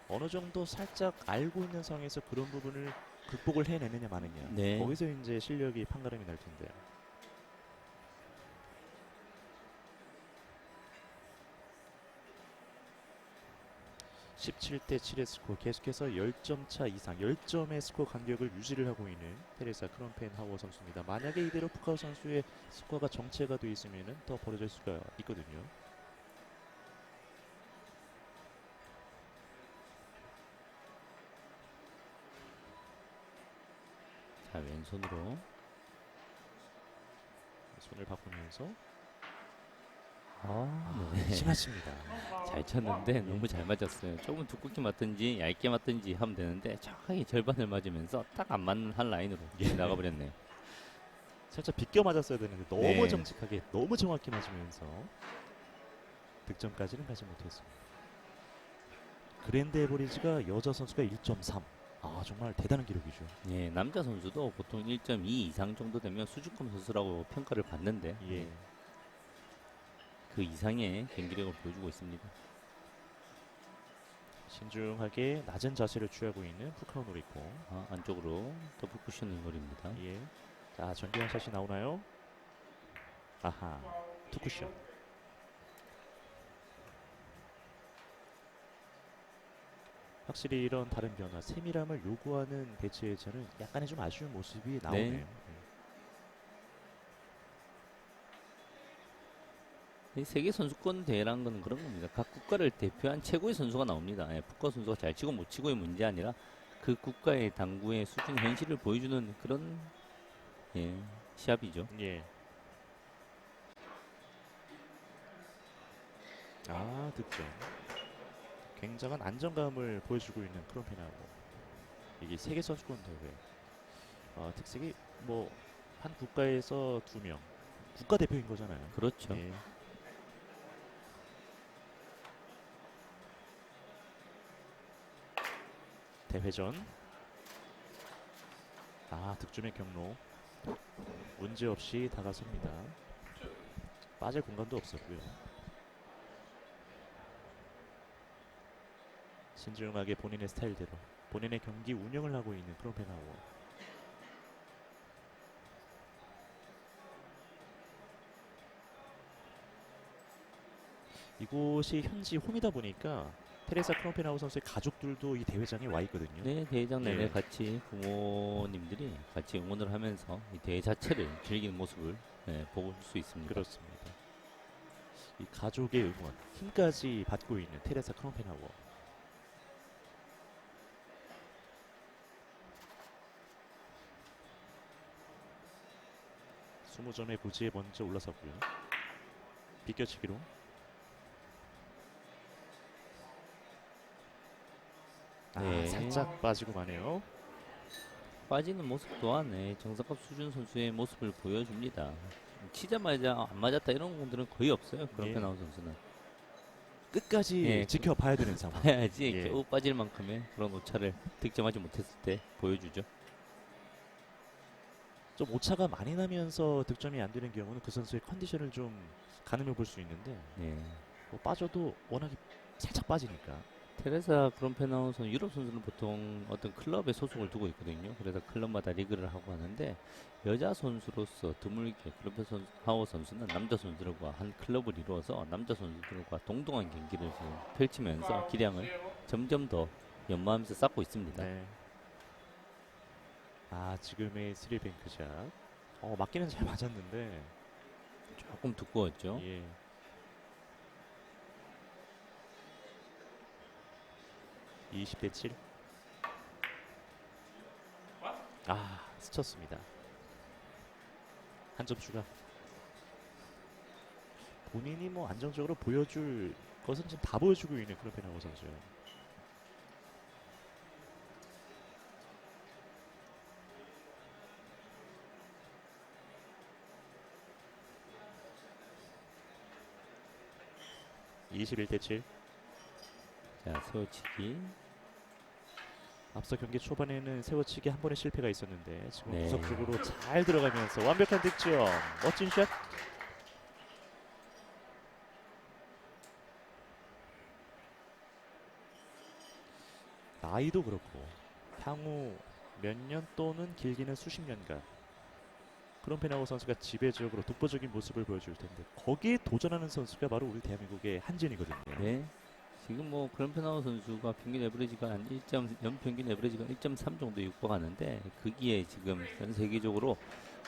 어느 정도 살짝 알고 있는 상황에서 그런 부분을 극복을 해내느냐 마느냐. 네. 거기서 이제 실력이 판가름이 날 텐데요. (17대 7의) 스코어, 계속해서 10점 차 이상 10점의 스코어 간격을 유지를 하고 있는 테레사 크롬펜하워 선수입니다. 만약에 이대로 푸카오 선수의 스코어가 정체가 돼 있으면 더 벌어질 수가 있거든요. 자, 왼손으로 손을 바꾸면서 네. 심하십니다. 잘 쳤는데 너무 잘 맞았어요. 조금 두껍게 맞든지 얇게 맞든지 하면 되는데 정확하게 절반을 맞으면서 딱 안 맞는 한 라인으로 나가 버렸네요. 살짝 비껴 맞았어야 되는데 너무 네. 정직하게 너무 정확히 맞으면서 득점까지는 가지 못했습니다. 그랜드 에버리지가 여자 선수가 1.3. 아, 정말 대단한 기록이죠. 예, 남자 선수도 보통 1.2 이상 정도 되면 수준급 선수라고 평가를 받는데 예. 그 이상의 경기력을 보여주고 있습니다. 신중하게 낮은 자세를 취하고 있는 푸카오 노리코. 안쪽으로 더블 쿠션을 노립니다. 예. 자, 정교한 샷이 나오나요? 아하, 투쿠션. 확실히 이런 다른 변화, 세밀함을 요구하는 배치에서는 약간의 좀 아쉬운 모습이 나오네요. 네. 이 세계 선수권 대회라는 건 그런 겁니다. 각 국가를 대표한 최고의 선수가 나옵니다. 푸카 선수가 잘 치고 못 치고의 문제 아니라 그 국가의 당구의 수준 현실을 보여주는 그런 시합이죠. 예. 아, 득점. 굉장한 안정감을 보여주고 있는 크롬페나고. 이게 세계 선수권 대회. 특색이 뭐 한 국가에서 2명 국가 대표인 거잖아요. 그렇죠. 예. 대회전. 득점의 경로 문제 없이 다가섭니다. 빠질 공간도 없었고요. 신중하게 본인의 스타일대로 본인의 경기 운영을 하고 있는 크롬펜하워. 이곳이 현지 홈이다 보니까 테레사 크롬펜하우 선수의 가족들도 이 대회장에 와 있거든요. 네, 대회장 내내 예. 같이 부모님들이 같이 응원을 하면서 이 대회 자체를 즐기는 모습을 볼 수 있습니다. 그렇습니다. 이 가족의 응원, 힘까지 받고 있는 테레사 크롬펜하워. 스무 점의 부지에 먼저 올라섰고요. 비껴치기로. 네. 살짝 빠지고 마네요. 빠지는 모습 또한 정상급 수준 선수의 모습을 보여줍니다. 치자마자 안 맞았다 이런 공들은 거의 없어요. 그런 예. 페나우 선수는. 끝까지 예, 지켜봐야 되는 상황. 봐야지 예. 겨우 빠질 만큼의 그런 오차를 득점하지 못했을 때 보여주죠. 좀 오차가 많이 나면서 득점이 안 되는 경우는 그 선수의 컨디션을 좀 가늠해 볼 수 있는데 예. 뭐 빠져도 워낙에 살짝 빠지니까. 테레사 그론페나우 선 유럽 선수는 보통 어떤 클럽에 소속을 두고 있거든요. 그래서 클럽마다 리그를 하고 하는데 여자 선수로서 드물게 그론페나우 선수는 남자 선수들과 한 클럽을 이루어서 남자 선수들과 동등한 경기를 지금 펼치면서 기량을 점점 더 연마하면서 쌓고 있습니다. 네. 아 지금의 스리뱅크샷. 맞기는 잘 맞았는데. 조금 두꺼웠죠. 예. 20대 7. 스쳤습니다. 한 점 추가. 본인이 뭐 안정적으로 보여줄 것은 지금 다 보여주고 있는 그런 페나우 선수예요. (21대 7). 자, 세워치기. 앞서 경기 초반에는 세워치기 한 번의 실패가 있었는데 지금 네. 구석 쪽으로 잘 들어가면서 완벽한 득점. 멋진 샷. 나이도 그렇고 향후 몇 년 또는 길게는 수십 년간 그런 페나우 선수가 지배적으로 독보적인 모습을 보여줄 텐데 거기에 도전하는 선수가 바로 우리 대한민국의 한진이거든요. 네. 지금 뭐 그런페나우 선수가 평균 에버리지가 한 1점, 연평균 에버리지가 1.3 정도 육박하는데 거기에 지금 전 세계적으로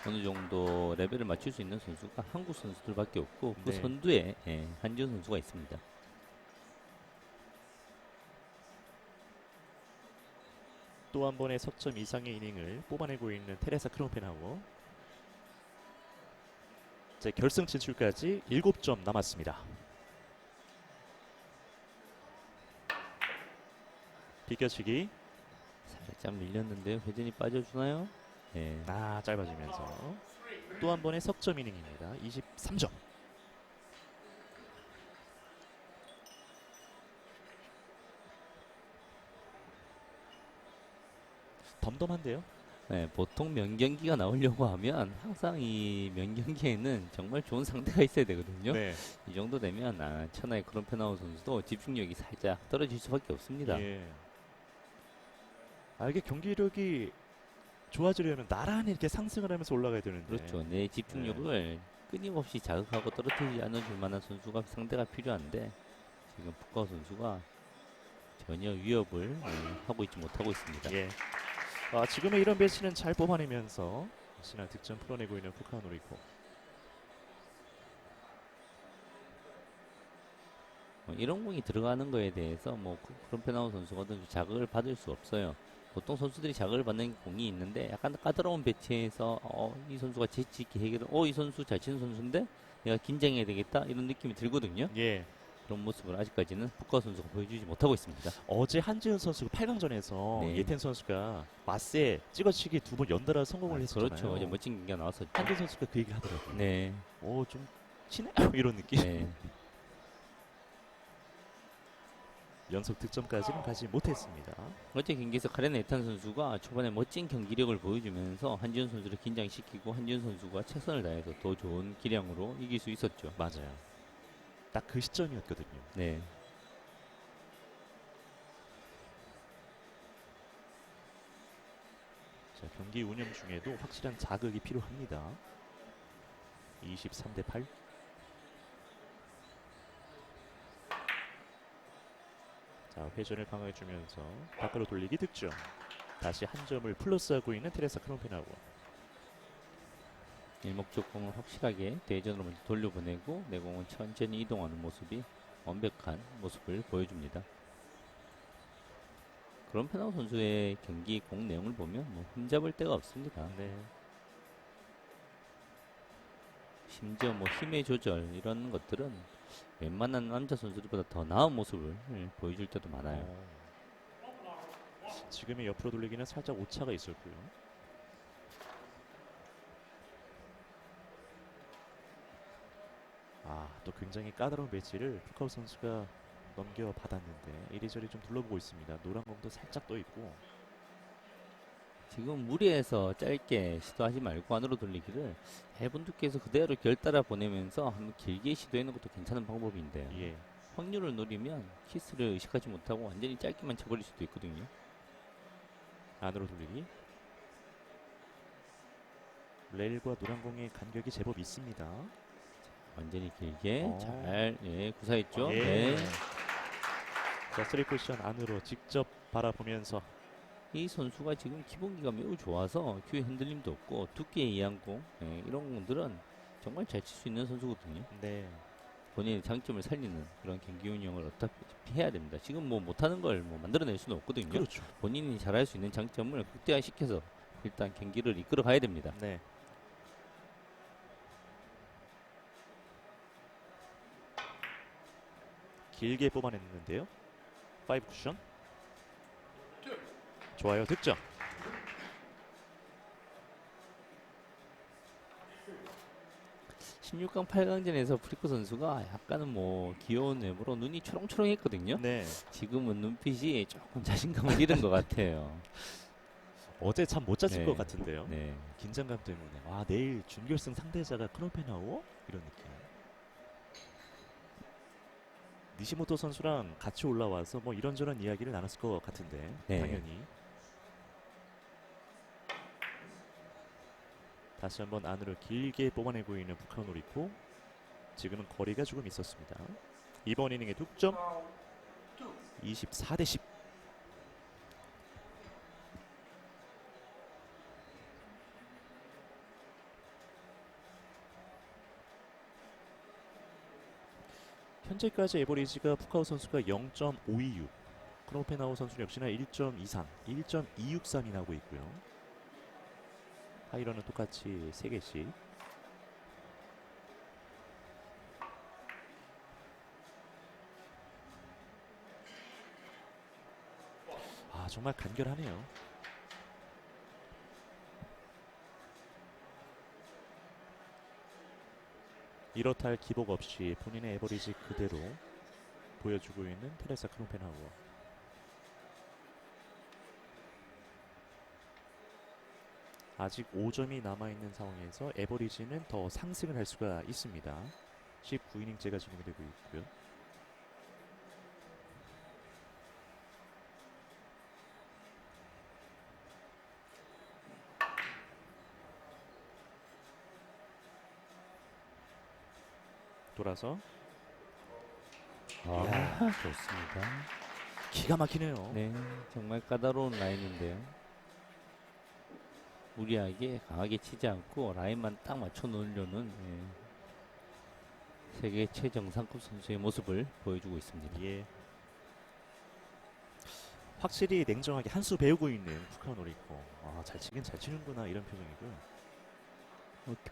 어느 정도 레벨을 맞출 수 있는 선수가 한국 선수들밖에 없고 그 네. 선두에 한지훈 선수가 있습니다. 또 한 번의 석점 이상의 이닝을 뽑아내고 있는 테레사 크롬펜하우. 이제 결승 진출까지 7점 남았습니다. 비껴치기. 살짝 밀렸는데요. 회전이 빠져주나요? 네. 짧아지면서 또 한 번의 석점 이닝입니다. 23점. 덤덤한데요. 네, 보통 명경기가 나오려고 하면 항상 이 명경기에는 정말 좋은 상대가 있어야 되거든요. 네. 이 정도 되면 천하의 크롬페나우 선수도 집중력이 살짝 떨어질 수밖에 없습니다. 예. 이게 경기력이 좋아지려면 나란히 이렇게 상승을 하면서 올라가야 되는데. 그렇죠. 내 집중력을 끊임없이 자극하고 떨어뜨리지 않아줄 만한 선수가 상대가 필요한데 지금 푸카오 선수가 전혀 위협을 하고 있지 못하고 있습니다. 예. 지금의 이런 배치는 잘 뽑아내면서 신한 득점 풀어내고 있는 푸카오 노리코. 이런 공이 들어가는 거에 대해서 뭐 크롬페나우 선수가 자극을 받을 수 없어요. 보통 선수들이 자극을 받는 공이 있는데 약간 까다로운 배치에서 이 선수가 재치 있게 해결을 이 선수 잘 치는 선수인데 내가 긴장해야 되겠다 이런 느낌이 들거든요. 예. 그런 모습을 아직까지는 푸카오 선수가 보여주지 못하고 있습니다. 어제 한지훈 선수가 8강전에서 네. 예텐 선수가 마스에 찍어치기 2번 연달아 성공을 했었잖아요. 그렇죠. 어제 멋진 경기가 나왔었죠. 한지훈 선수가 그 얘기를 하더라고요. 네. 좀 치네 이런 느낌. 네. 연속 득점까지는 가지 못했습니다. 어제 경기에서 카렌 에탄 선수가 초반에 멋진 경기력을 보여주면서 한지훈 선수를 긴장시키고 한지훈 선수가 최선을 다해서 더 좋은 기량으로 이길 수 있었죠. 맞아요. 딱 그 시점이었거든요. 네. 자, 경기 운영 중에도 확실한 자극이 필요합니다. 23대 8. 자, 회전을 강화해주면서 밖으로 돌리기 득점. 다시 한 점을 플러스하고 있는 테레사 크롬펜하고. 일목적공을 확실하게 대전으로 먼저 돌려보내고 내공은 천천히 이동하는 모습이 완벽한 모습을 보여줍니다. 그런 페나우 선수의 경기 공 내용을 보면 뭐 흠잡을 데가 없습니다. 네. 심지어 뭐 힘의 조절 이런 것들은 웬만한 남자 선수들보다 더 나은 모습을 보여줄 때도 많아요. 지금의 옆으로 돌리기는 살짝 오차가 있었고요. 또 굉장히 까다로운 배치를 푸카오 선수가 넘겨받았는데 이리저리 좀 둘러보고 있습니다. 노란 공도 살짝 떠 있고. 지금 무리해서 짧게 시도하지 말고 안으로 돌리기를 얇은 두께에서 그대로 결 따라 보내면서 한번 길게 시도해는 것도 괜찮은 방법인데요. 예. 확률을 노리면 키스를 의식하지 못하고 완전히 짧게만 쳐버릴 수도 있거든요. 안으로 돌리기. 레일과 노란 공의 간격이 제법 있습니다. 완전히 길게 어. 잘 구사했죠. 예. 네. 자, 3쿠션 안으로 직접 바라보면서 이 선수가 지금 기본기가 매우 좋아서 큐의 흔들림도 없고 두께의 이양공 이런 공들은 정말 잘 칠 수 있는 선수거든요. 네. 본인의 장점을 살리는 그런 경기 운영을 어떻게 해야 됩니다. 지금 뭐 못하는 걸 뭐 만들어낼 수는 없거든요. 그렇죠. 본인이 잘할 수 있는 장점을 극대화시켜서 일단 경기를 이끌어 가야 됩니다. 네. 길게 뽑아냈는데요. 5쿠션. 좋아요. 득점. (16강) 8강전에서 프리코 선수가 약간은 뭐 귀여운 외모로 눈이 초롱초롱했거든요. 네. 지금은 눈빛이 조금 자신감을 잃은 것 같아요. 어제 참 못 잤을 네. 것 같은데요. 네. 긴장감 때문에. 내일 준결승 상대자가 크로펜하우? 이런 느낌. 니시모토 선수랑 같이 올라와서 뭐 이런저런 이야기를 나눴을 것 같은데. 네. 당연히. 다시 한번 안으로 길게 뽑아내고 있는 푸카오 노리코. 지금은 거리가 조금 있었습니다. 이번 이닝의 득점 24대 10. 현재까지 에버리지가 푸카오 선수가 0.526, 크로펜하우 선수 역시나 1.23, 1.263이 나오고 있고요. 하이런은 똑같이 3개씩. 정말 간결하네요. 이렇다 할 기복 없이 본인의 에버리지 그대로 보여주고 있는 테레사 크로펜하우. 아직 5점이 남아있는 상황에서 에버리지는 더 상승을 할 수가 있습니다. 19이닝째가 진행이 되고 있고요. 돌아서 좋습니다. 기가 막히네요. 네, 정말 까다로운 라인인데요. 무리하게 강하게 치지 않고 라인만 딱 맞춰 놓으려는 세계 최정상급 선수의 모습을 보여주고 있습니다. 예. 확실히 냉정하게 한 수 배우고 있는 푸카오 노리코. 잘 치긴 잘 치는구나 이런 표정이고요.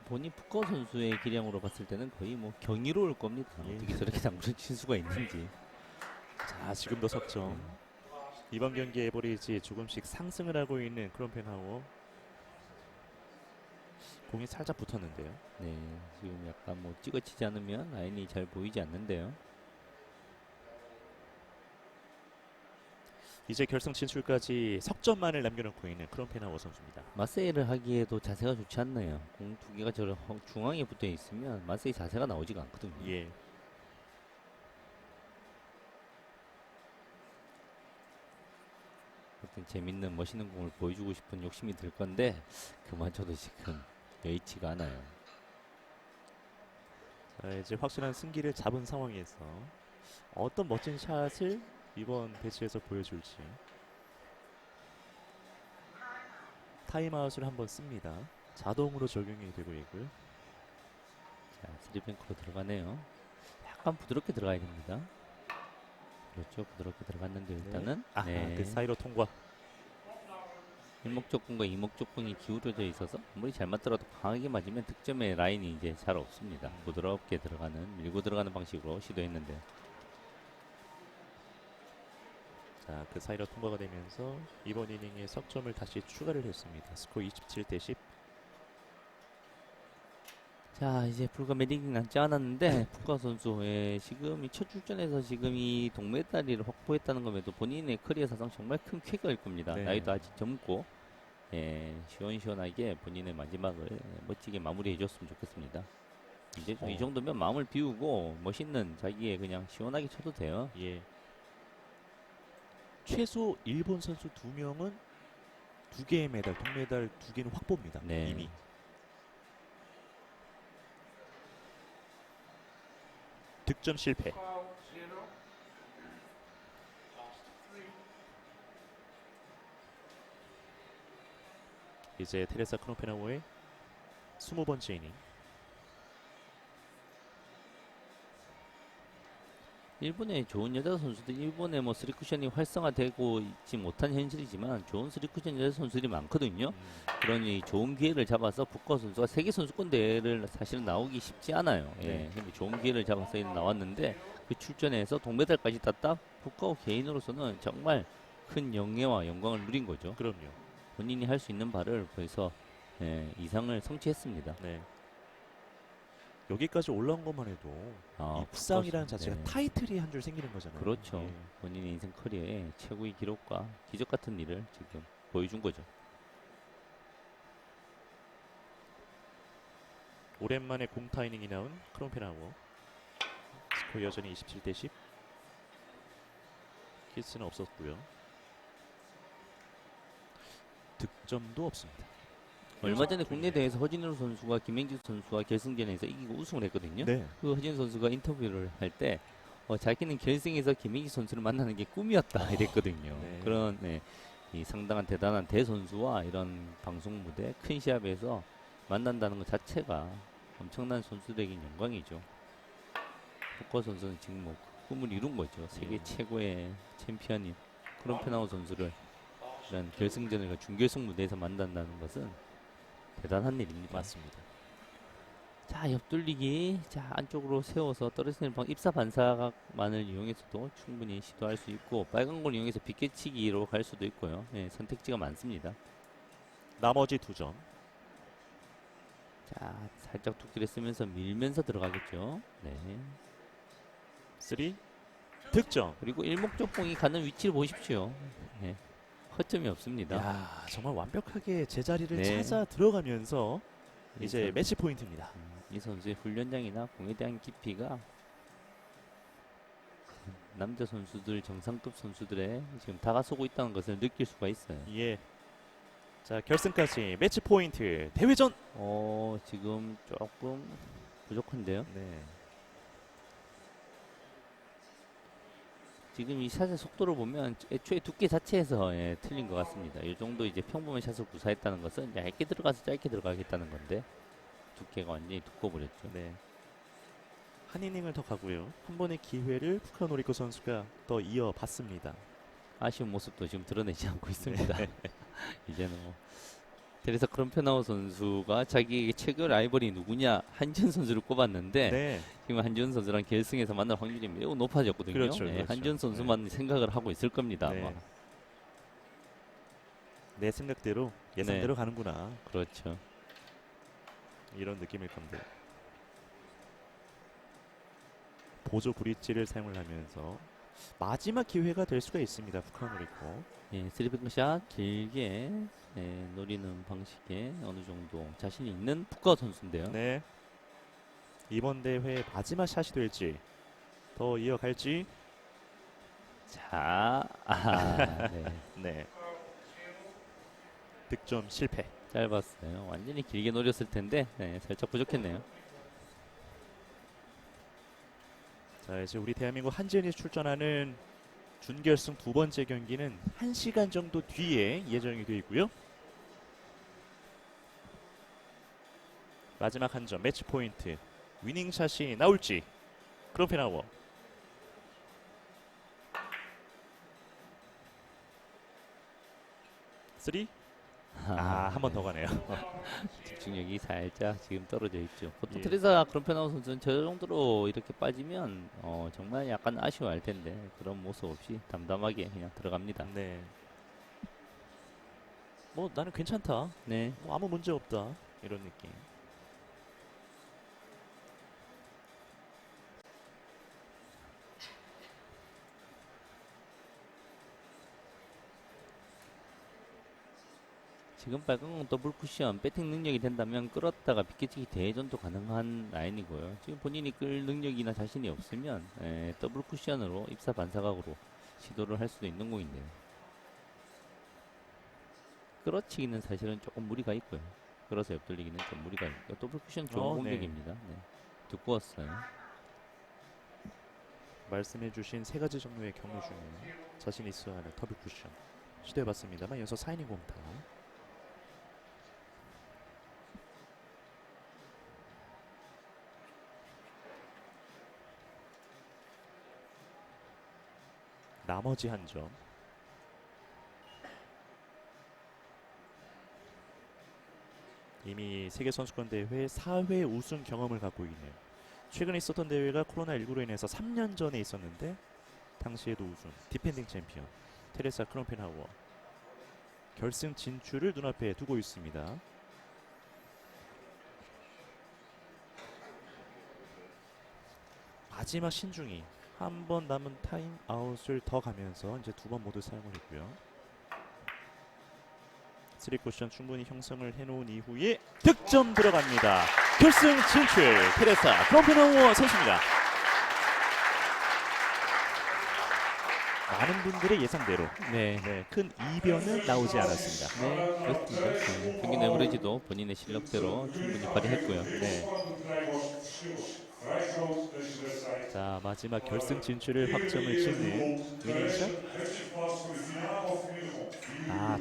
본인 푸커 선수의 기량으로 봤을 때는 거의 뭐 경이로울 겁니다. 예. 어떻게 저렇게 당구를 칠 수가 있는지. 자, 지금도 석점. 이번 경기 에버리지 조금씩 상승을 하고 있는 크롬펜하워. 공이 살짝 붙었는데요. 네, 지금 약간 뭐 찍어치지 않으면 라인이 잘 보이지 않는데요. 이제 결승 진출까지 석점만을 남겨놓고 있는 크롬펜하워 선수입니다. 마세이를 하기에도 자세가 좋지 않나요? 공 두 개가 저 중앙에 붙어 있으면 마세이 자세가 나오지가 않거든요. 예. 어떤 재밌는 멋있는 공을 보여주고 싶은 욕심이 들 건데 그마저도 지금 여의치가 않아요. 자, 이제 확실한 승기를 잡은 상황에서 어떤 멋진 샷을 이번 배치에서 보여줄지. 타임아웃을 한번 씁니다. 자동으로 적용이 되고 있고요. 자, 스리뱅크로 들어가네요. 약간 부드럽게 들어가야 됩니다. 그렇죠, 부드럽게 들어갔는데 일단은 그 사이로 통과. 일목적분과 이목적분이 기울어져 있어서 아무리 잘 맞더라도 강하게 맞으면 득점의 라인이 이제 잘 없습니다. 부드럽게 들어가는, 밀고 들어가는 방식으로 시도했는데 자, 그 사이로 통과가 되면서 이번 이닝에 석점을 다시 추가를 했습니다. 스코어 27대 10. 자, 자, 이제 불과 몇 이닝 남지 않았는데 푸카 선수 지금 이 첫 출전에서 지금 이 동메달을 확보했다는 것에도 본인의 커리어 사상 정말 큰 쾌거일 겁니다. 네. 나이도 아직 젊고 시원시원하게 본인의 마지막을 멋지게 마무리해 줬으면 좋겠습니다. 이제 이 정도면 마음을 비우고 멋있는 자기의 그냥 시원하게 쳐도 돼요. 예. 최소 일본 선수 2명은 2개의 메달, 동메달 2개는 확보입니다. 네. 이미. 득점 실패. 이제 테레사 크로페나오의 20번째 이닝. 일본의 좋은 여자 선수들, 일본의 뭐 스리쿠션이 활성화되고 있지 못한 현실이지만 좋은 스리쿠션 여자 선수들이 많거든요. 그러니 좋은 기회를 잡아서 푸카 선수가 세계 선수권 대회를 사실은 나오기 쉽지 않아요. 네. 근데 좋은 기회를 잡아서 나왔는데 그 출전에서 동메달까지 땄다. 푸카 개인으로서는 정말 큰 영예와 영광을 누린 거죠. 그럼요. 본인이 할 수 있는 바를 벌써 이상을 성취했습니다. 네. 여기까지 올라온 것만 해도 이 푸카 부상이라는 선수, 자체가 타이틀이 한 줄 생기는 거잖아요. 그렇죠. 예. 본인의 인생 커리어의 최고의 기록과 기적 같은 일을 지금 보여준 거죠. 오랜만에 공타 이닝이 나온 크롬페나워. 스코어 여전히 27대 10. 키스는 없었고요. 득점도 없습니다. 얼마 전에 국내 대회에서 허진우 선수가 김행진 선수와 결승전에서 이기고 우승을 했거든요. 네. 그 허진우 선수가 인터뷰를 할 때 자기는 결승에서 김행진 선수를 만나는 게 꿈이었다 이랬거든요. 네. 그런 이 상당한 대단한 대선수와 이런 방송 무대 큰 시합에서 만난다는 것 자체가 엄청난 선수들에겐 영광이죠. 포커 선수는 지금 뭐 꿈을 이룬 거죠. 세계 최고의 챔피언인 크롬페나우 선수를 이런 결승전과 준결승 무대에서 만난다는 것은 대단한 일입니다. 맞습니다. 자, 옆돌리기. 자, 안쪽으로 세워서 떨어지는 입사 반사각만을 이용해서도 충분히 시도할 수 있고 빨간 걸 이용해서 빗개치기로 갈 수도 있고요. 선택지가 많습니다. 나머지 2점. 자, 살짝 두께를 쓰면서 밀면서 들어가겠죠. 네. 3 득점. 그리고 일목적봉이 가는 위치를 보십시오. 허점이 없습니다. 야, 정말 완벽하게 제자리를 네. 찾아 들어가면서 이 이제 선- 매치 포인트입니다. 이 선수의 훈련장이나 공에 대한 깊이가 남자 선수들 정상급 선수들의 지금 다가서고 있다는 것을 느낄 수가 있어요. 예. 자, 결승까지 매치 포인트 대회전. 지금 조금 부족한데요. 네. 지금 이 샷의 속도를 보면 애초에 두께 자체에서 틀린 것 같습니다. 이 정도 이제 평범한 샷을 구사했다는 것은 얇게 들어가서 짧게 들어가겠다는 건데 두께가 완전히 두꺼워버렸죠. 네. 한 이닝을 더 가고요. 한 번의 기회를 푸카노리코 선수가 더 이어봤습니다. 아쉬운 모습도 지금 드러내지 않고 있습니다. 이제는 뭐 테레사 크롬페나우 선수가 자기 최고 라이벌이 누구냐 한지훈 선수를 꼽았는데 네. 지금 한지훈 선수랑 결승에서 만날 확률이 매우 높아졌거든요. 그렇죠, 그렇죠. 한지훈 선수만 생각을 하고 있을 겁니다. 네. 아마. 내 생각대로 예상대로 가는구나. 그렇죠. 이런 느낌일 건데. 보조 브릿지를 사용을 하면서 마지막 기회가 될 수가 있습니다. 푸카노리코. 쓰리뱅크샷 길게 노리는 방식에 어느 정도 자신이 있는 푸카 선수인데요. 네. 이번 대회 마지막 샷이 될지 더 이어갈지. 자, 네. 네. 득점 실패. 짧았어요. 완전히 길게 노렸을 텐데 살짝 부족했네요. 자, 이제 우리 대한민국 한지은이 출전하는 준결승 2번째 경기는 1시간 정도 뒤에 예정이 되어 있고요. 마지막 한 점 매치 포인트 위닝샷이 나올지. 크롬페나워. 3. 한 번 더 가네요. 집중력이 살짝 지금 떨어져 있죠. 보통 예. 테레사 크롬페나우 선수는 저 정도로 이렇게 빠지면 정말 약간 아쉬워할 텐데 그런 모습 없이 담담하게 그냥 들어갑니다. 네. 뭐 나는 괜찮다. 네. 뭐 아무 문제 없다. 이런 느낌. 지금 빨간 공 더블 쿠션 배팅 능력이 된다면 끌었다가 비껴치기 대전도 가능한 라인이고요. 지금 본인이 끌 능력이나 자신이 없으면 더블 쿠션으로 입사 반사각으로 시도를 할 수도 있는 공인데요. 끌어치기는 사실은 조금 무리가 있고요. 끌어서 옆돌리기는 좀 무리가 있고 더블 쿠션 좋은 네. 공격입니다. 네. 두꺼웠어요. 말씀해주신 세 가지 종류의 경우 중에 자신 있어야 하는 더블 쿠션 시도해봤습니다만 이어서 4이닝 공타. 나머지 한 점. 이미 세계선수권대회 4회 우승 경험을 갖고 있네요. 최근에 있었던 대회가 코로나19로 인해서 3년 전에 있었는데 당시에도 우승, 디펜딩 챔피언 테레사 크롬펜하우어 결승 진출을 눈앞에 두고 있습니다. 마지막 신중히 한 번 남은 타임아웃을 더 가면서 이제 두 번 모두 사용을 했고요. 3쿠션 충분히 형성을 해놓은 이후에 득점 들어갑니다. 결승 진출 테레사 크롬펜하우어 선수입니다. 많은 분들의 예상대로 네. 큰 이변은 나오지 않았습니다. 네, 그렇습니다. 네, 경기 내버려지도 본인의 실력대로 충분히 발휘했고요. 네. 자, 마지막 결승 진출을 확정을 짓는 위닝샷.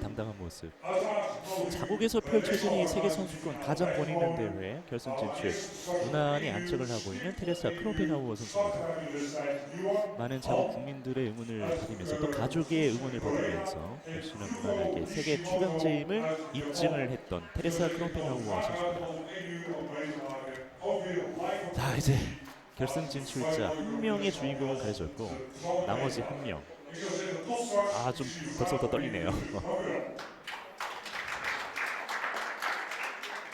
당당한 모습. 자국에서 펼쳐진 이 세계선수권 가장 권위 있는 대회 결승 진출 무난히 안착을 하고 있는 테레사 크롬펜하우어 선수입니다. 많은 자국 국민들의 응원을 받으면서 또 가족의 응원을 받으면서 역시나 무난하게 세계 최강자임을 입증을 했던 테레사 크롬펜하우어 선수입니다. 자, 이제 결승 진출자 한 명의 주인공은 가려졌고 나머지 한 명. 좀 벌써부터 떨리네요.